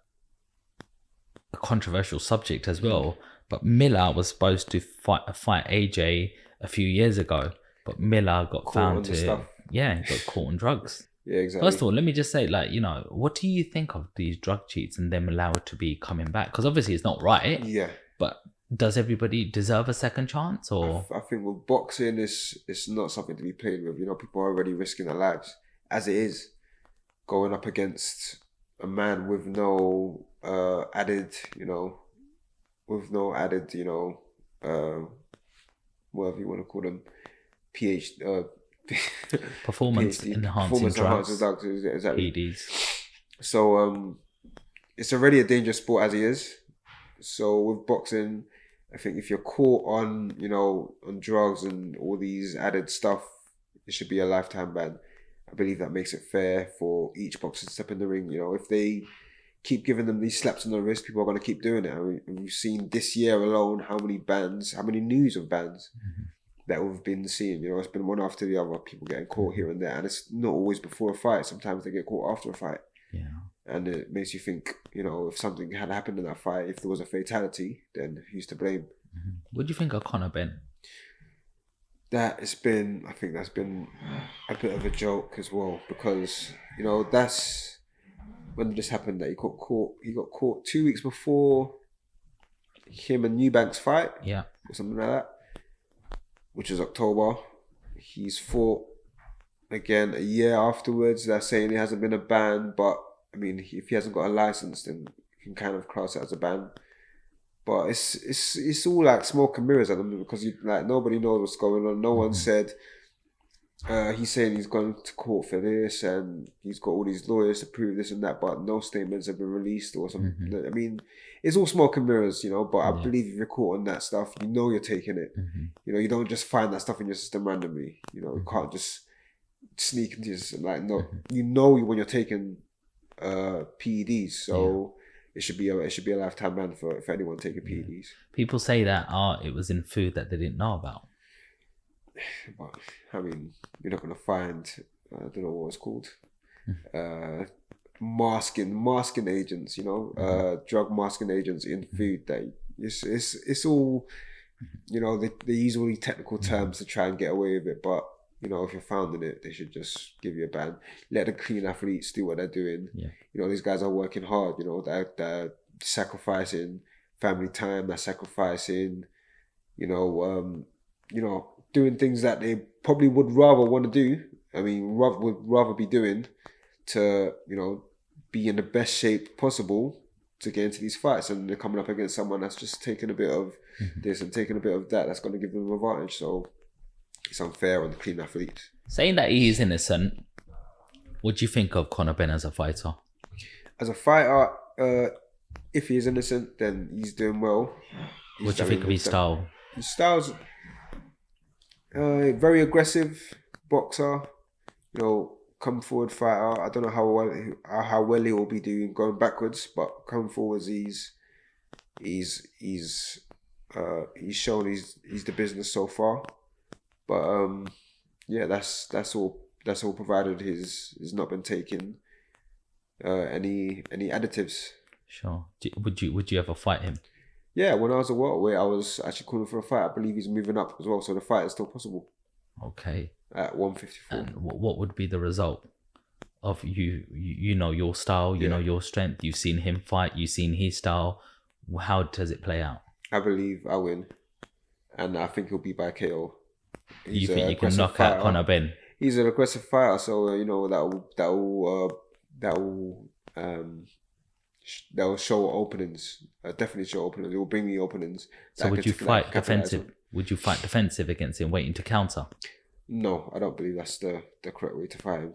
controversial subject as well, but Miller was supposed to fight AJ a few years ago, but Miller got found to... he got caught on drugs. Yeah, exactly. First of all, let me just say, like, you know, what do you think of these drug cheats and them allowed to be coming back? Because obviously it's not right. Yeah. But does everybody deserve a second chance? Or I think with boxing, it's not something to be played with. You know, people are already risking their lives as it is, going up against a man with no added, whatever you want to call them, performance enhancing drugs, exactly. PEDs. So it's already a dangerous sport as it is. So with boxing, I think if you're caught on drugs and all these added stuff, it should be a lifetime ban. I believe that makes it fair for each boxer to step in the ring. You know, if they keep giving them these slaps on the wrist, people are going to keep doing it. I mean, we've seen this year alone how many news of bans that we've been seeing. You know, it's been one after the other, people getting caught here and there. And it's not always before a fight. Sometimes they get caught after a fight. Yeah. And it makes you think, if something had happened in that fight, if there was a fatality, then who's to blame? What do you think of Conor Ben? I think that's been a bit of a joke as well, because, that's when this happened, that he got caught 2 weeks before him and Eubanks fight. Yeah. Or something like that, which is October. He's fought again a year afterwards. They're saying it hasn't been a ban, but I mean, if he hasn't got a license, then you can kind of class it as a ban. But it's all like smoke and mirrors at the moment, because nobody knows what's going on. No one said. He's saying he's going to court for this, and he's got all these lawyers to prove this and that, but no statements have been released or something. I mean, it's all smoke and mirrors, but I believe if you're caught on that stuff, you're taking it. You don't just find that stuff in your system randomly. You can't just sneak into your system. When you're taking PEDs, so it should be a lifetime ban for anyone taking PEDs. People say that it was in food that they didn't know about. But I mean, you're not going to find, I don't know what it's called, masking agents, drug masking agents in food. That it's all, they use all these technical terms to try and get away with it. But if you're found in it, they should just give you a ban. Let the clean athletes do what they're doing. Yeah. These guys are working hard. They're sacrificing family time. They're sacrificing, doing things that they probably would rather want to do. I mean, would rather be doing to, be in the best shape possible to get into these fights. And they're coming up against someone that's just taking a bit of this and taking a bit of that. That's going to give them an advantage. So it's unfair on the clean athletes. Saying that he is innocent, what do you think of Conor Ben as a fighter? As a fighter, if he is innocent, then he's doing well. What do you think of his style? His style's Very aggressive boxer. Come forward fighter. I don't know how well he will be doing going backwards, but come forwards, he's shown he's the business so far. But yeah, that's all. That's all provided he's not been taking any additives. Sure. Would you ever fight him? Yeah, when I was a welterweight, I was actually calling for a fight. I believe he's moving up as well, so the fight is still possible. Okay. At 154. And what would be the result of you know your style, you know your strength, you've seen him fight, you've seen his style. How does it play out? I believe I win. And I think he'll be by KO. You think you can knock out Conor Ben? He's an aggressive fighter, so that will show openings. Definitely show openings. It will bring me openings. So would you fight defensive? Would you fight defensive against him, waiting to counter? No, I don't believe that's the correct way to fight him.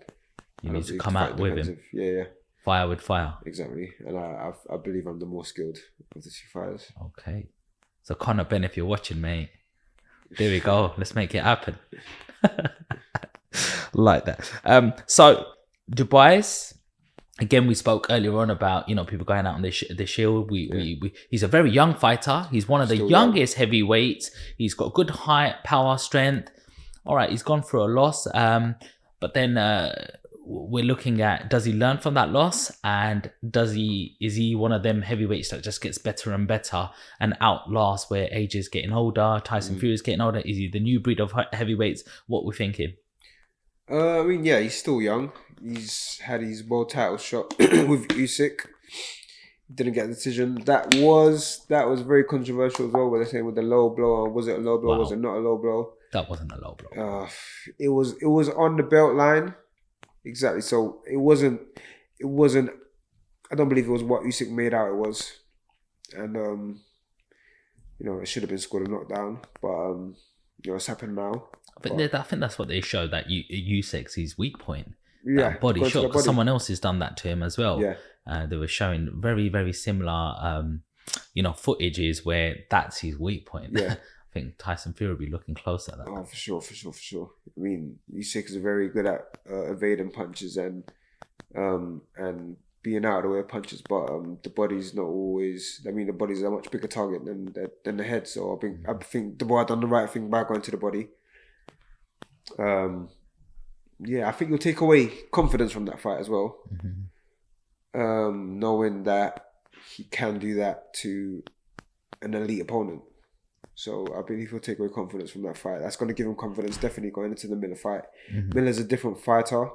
You need to come out with him. Yeah. Fire with fire. Exactly. And I believe I'm the more skilled of the two fighters. Okay. So Conor Ben, if you're watching, mate, there we go. Let's make it happen. Like that. So Dubai's, again, we spoke earlier on about, people going out on the shield. He's a very young fighter. He's one of the youngest heavyweights. He's got good height, power, strength. All right, he's gone through a loss. But then we're looking at, does he learn from that loss? And is he one of them heavyweights that just gets better and better and outlast where AJ's getting older, Tyson Fury's getting older? Is he the new breed of heavyweights? What we're thinking? Yeah, he's still young. He's had his world title shot with Usyk. Didn't get a decision. That was very controversial as well. What they're saying with the low blow. Was it a low blow? Wow. Was it not a low blow? That wasn't a low blow. It was on the belt line. Exactly. So it wasn't. I don't believe it was what Usyk made out it was, and it should have been scored a knockdown. But it's happened now. I think that's what they showed, that Usyk's his weak point. Yeah, that body shot, because someone else has done that to him as well. Yeah. They were showing very, very similar, footages where that's his weak point. Yeah. I think Tyson Fury will be looking close at that. Oh, for sure. I mean, Usyk is very good at evading punches and being out of the way of punches, but the body's not always. I mean, the body's a much bigger target than the head. So I think the boy done the right thing by going to the body. I think you'll take away confidence from that fight as well. Mm-hmm. Knowing that he can do that to an elite opponent. So I believe he'll take away confidence from that fight. That's going to give him confidence, definitely going into the Miller fight. Mm-hmm. Miller's a different fighter.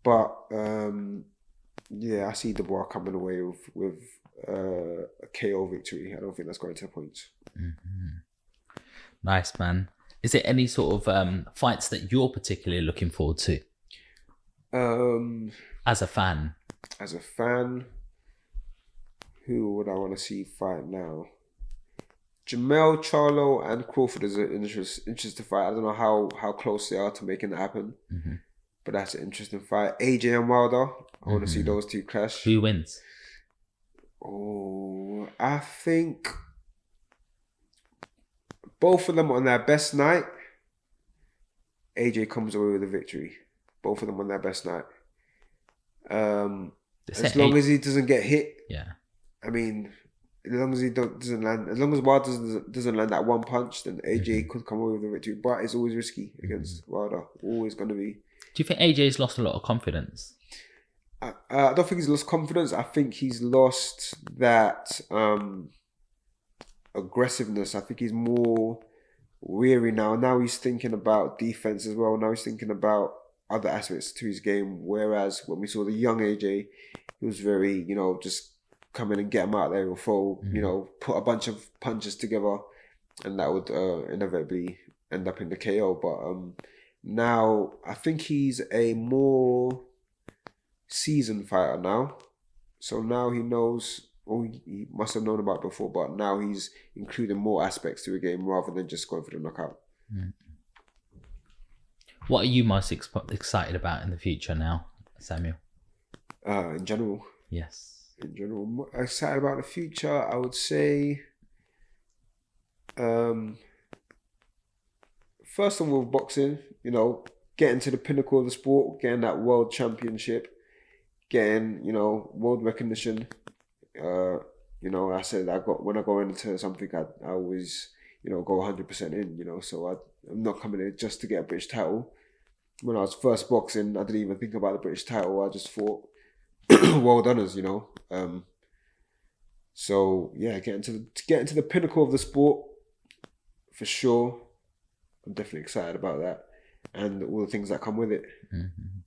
But, I see Dubois coming away with a KO victory. I don't think that's going to the points. Mm-hmm. Nice, man. Is there any sort of fights that you're particularly looking forward to? As a fan? As a fan, who would I want to see fight now? Jamel, Charlo, and Crawford is an interesting fight. I don't know how close they are to making that happen. Mm-hmm. But that's an interesting fight. AJ and Wilder. I want to see those two clash. Who wins? Oh, I think both of them on their best night, AJ comes away with a victory. Both of them on their best night. As long as he doesn't get hit. Yeah. I mean, as long as he doesn't land, as long as Wilder doesn't land that one punch, then AJ could come away with a victory. But it's always risky against Wilder. Always going to be. Do you think AJ's lost a lot of confidence? I don't think he's lost confidence. I think he's lost that aggressiveness. I think he's more weary now. Now he's thinking about defense as well. Now he's thinking about other aspects to his game. Whereas when we saw the young AJ, he was very, just come in and get him out there and throw, put a bunch of punches together, and that would inevitably end up in the KO. But now I think he's a more seasoned fighter now. So now he knows, or he must have known about it before, but now he's including more aspects to the game rather than just going for the knockout. Mm. What are you most excited about in the future now, Samuel? In general? Yes. In general, excited about the future, I would say first one with boxing, you know, getting to the pinnacle of the sport, getting that world championship, getting, you know, world recognition. You know, I said when I go into something, I always, you know, go 100% in, you know, so I'm not coming in just to get a British title. When I was first boxing, I didn't even think about the British title. I just thought, world honours, you know. So yeah, getting to the pinnacle of the sport, for sure. I'm definitely excited about that, and all the things that come with it. Mm-hmm.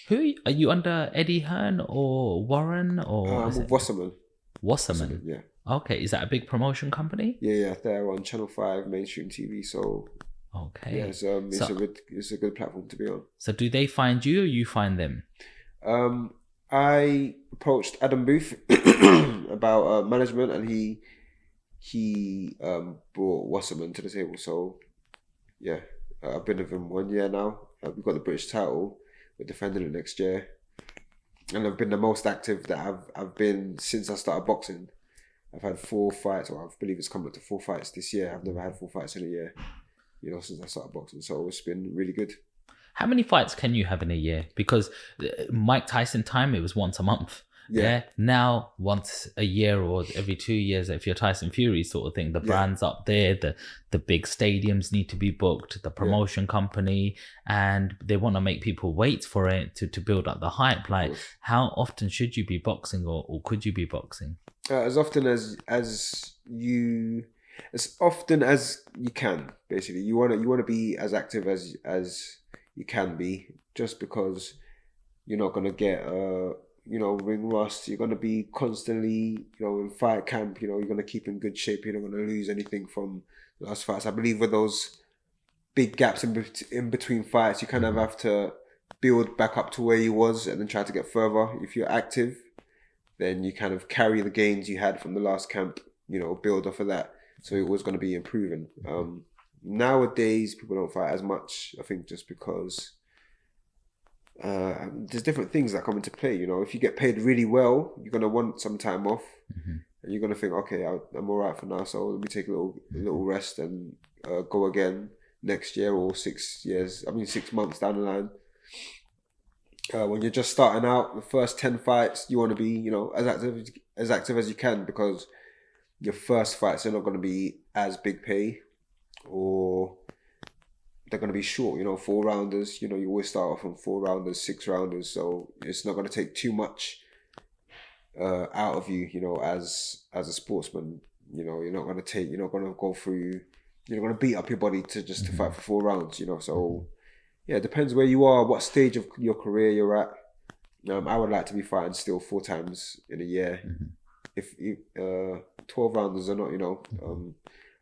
Who are you under? Eddie Hearn or Warren or I'm with Wasserman. Wasserman? Yeah. Okay, is that a big promotion company? Yeah. They're on Channel 5 mainstream TV. So okay, yeah, it's a good platform to be on. So do they find you or you find them? I approached Adam Booth about management, and he brought Wasserman to the table. So yeah, I've been with him 1 year now. We've got the British title. We're defending it next year, and I've been the most active that I've been since I started boxing. I've had 4 fights, or I believe it's come up to 4 fights this year. I've never had 4 fights in a year, you know, since I started boxing. So it's been really good. How many fights can you have in a year? Because Mike Tyson time, it was once a month. Yeah. Now, once a year or every 2 years, if you're Tyson Fury sort of thing, the brand's up there, the big stadiums need to be booked, the promotion company, and they want to make people wait for it to build up the hype. Like, how often should you be boxing or could you be boxing? As often as you can, basically. You wanna be as active as you can be, just because you're not gonna get ring rust. You're gonna be constantly, in fight camp. You're gonna keep in good shape. You're not gonna lose anything from the last fights. I believe with those big gaps in between fights, you kind of have to build back up to where you was and then try to get further. If you're active, then you kind of carry the gains you had from the last camp, build off of that. So it was going to be improving. Nowadays, people don't fight as much, I think, just because there's different things that come into play. If you get paid really well, you're going to want some time off. Mm-hmm. And you're going to think, okay, I'm all right for now, so let me take a little rest and go again next year or 6 months down the line. When you're just starting out, the first 10 fights, you want to be, as active as you can, because your first fights are not going to be as big pay, or they're going to be short, 4-rounders. You always start off on 4-rounders, 6-rounders, so it's not going to take too much out of you, as a sportsman. You're not going to go through, you're not going to beat up your body to fight for 4 rounds, so... Yeah, it depends where you are, what stage of your career you're at. I would like to be fighting still 4 times in a year. Mm-hmm. If 12 rounders or not,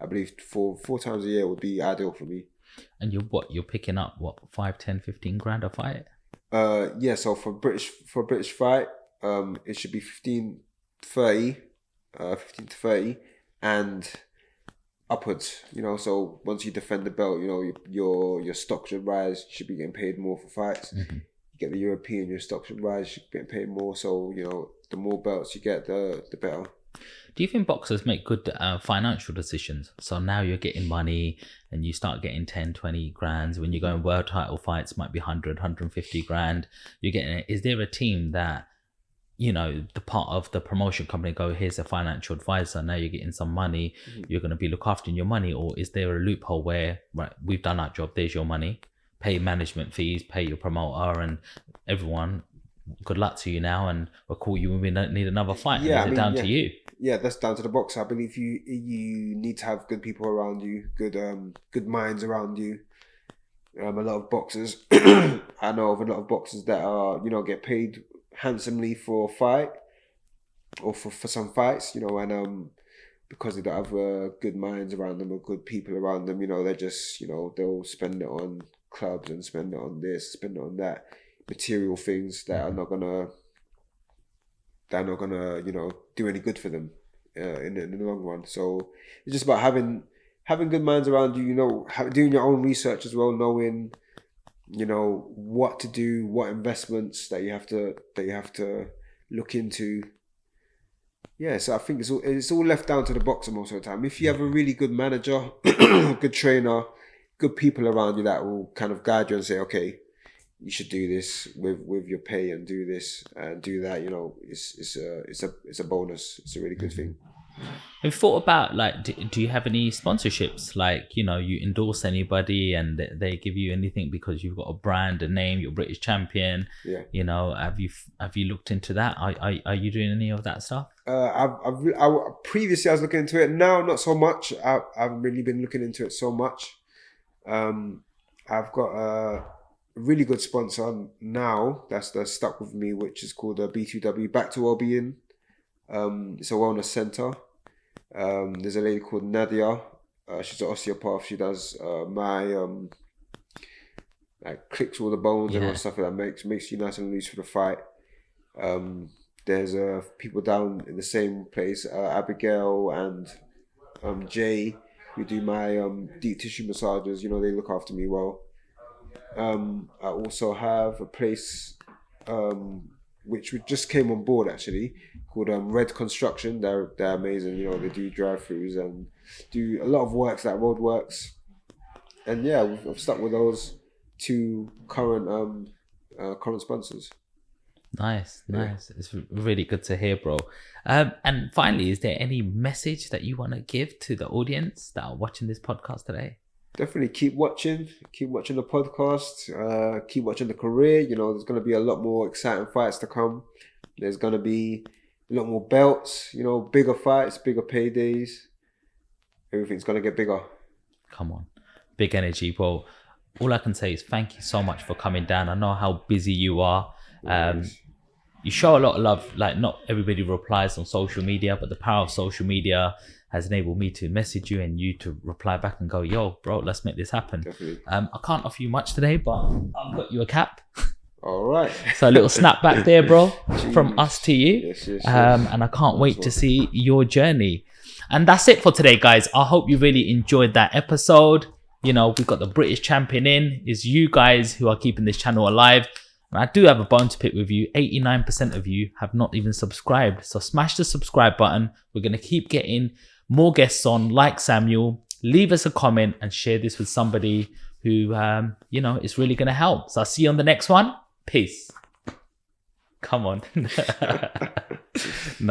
I believe 4 times a year would be ideal for me. And you're picking up 5, 10, 15 grand a fight? Yeah, so for a British fight, it should be 15 to 30, and upwards, so once you defend the belt, your stock should rise. You should be getting paid more for fights. Mm-hmm. You get the European, your stock should rise. You should be getting paid more. So the more belts you get, the better. Do you think boxers make good financial decisions? So now you're getting money and you start getting 10, 20 grand. When you go in world title fights, might be 100, 150 grand. You're getting it. Is there a team that, the part of the promotion company go, here's a financial advisor, now you're getting some money, you're going to be look after your money? Or is there a loophole where, right, we've done our job, there's your money, pay management fees, pay your promoter, and everyone, good luck to you now, and we'll call you when we need another fight? Yeah, and is it down to you? Yeah, that's down to the boxer. I believe you need to have good people around you, good minds around you. A lot of boxers, I know of a lot of boxers that are, get paid handsomely for a fight, or for some fights, and because they don't have good minds around them or good people around them, they just, they'll spend it on clubs and spend it on this, spend it on that, material things that are not gonna do any good for them in the long run. So it's just about having good minds around you, doing your own research as well, knowing what to do, what investments that you have to look into. Yeah, so I think it's all left down to the boxer most of the time. If you have a really good manager, a good trainer, good people around you that will kind of guide you and say, okay, you should do this with your pay and do this and do that. You know, it's a bonus. It's a really good thing. Have you thought about, like, do you have any sponsorships? Like, you know, you endorse anybody and they give you anything because you've got a brand, a name, you're British champion. Yeah. You know, have you looked into that? Are you doing any of that stuff? Previously I was looking into it. Now not so much. I've really been looking into it so much. I've got a really good sponsor now that's stuck with me, which is called B2W, Back to Wellbeing. It's a wellness center. There's a lady called Nadia. She's an osteopath. She does my like clicks all the bones and all the stuff that makes you nice and loose for the fight. There's people down in the same place, Abigail and Jay, who do my deep tissue massages. You know, they look after me well. I also have a place which just came on board actually, called Red Construction. They're amazing. You know, they do drive-throughs and do a lot of works like road works. And yeah, I've stuck with those two current sponsors. Nice. It's really good to hear, bro. And finally, is there any message that you want to give to the audience that are watching this podcast today? Definitely keep watching the podcast, keep watching the career. You know, there's going to be a lot more exciting fights to come. There's going to be a lot more belts, you know, bigger fights, bigger paydays. Everything's going to get bigger. Come on. Big energy. Well, all I can say is thank you so much for coming down. I know how busy you are. You show a lot of love. Like, not everybody replies on social media, but the power of social media has enabled me to message you and you to reply back and go, yo, bro, let's make this happen. Definitely. I can't offer you much today, but I've got you a cap. All right. So a little snap back there, bro, Jeez. from us to you. Yes. And I can't wait to see your journey. And that's it for today, guys. I hope you really enjoyed that episode. You know, we've got the British champion in. It's you guys who are keeping this channel alive. And I do have a bone to pick with you. 89% of you have not even subscribed. So smash the subscribe button. We're going to keep getting more guests on, like Samuel. Leave us a comment and share this with somebody who, you know, is really going to help. So I'll see you on the next one. Peace. Come on.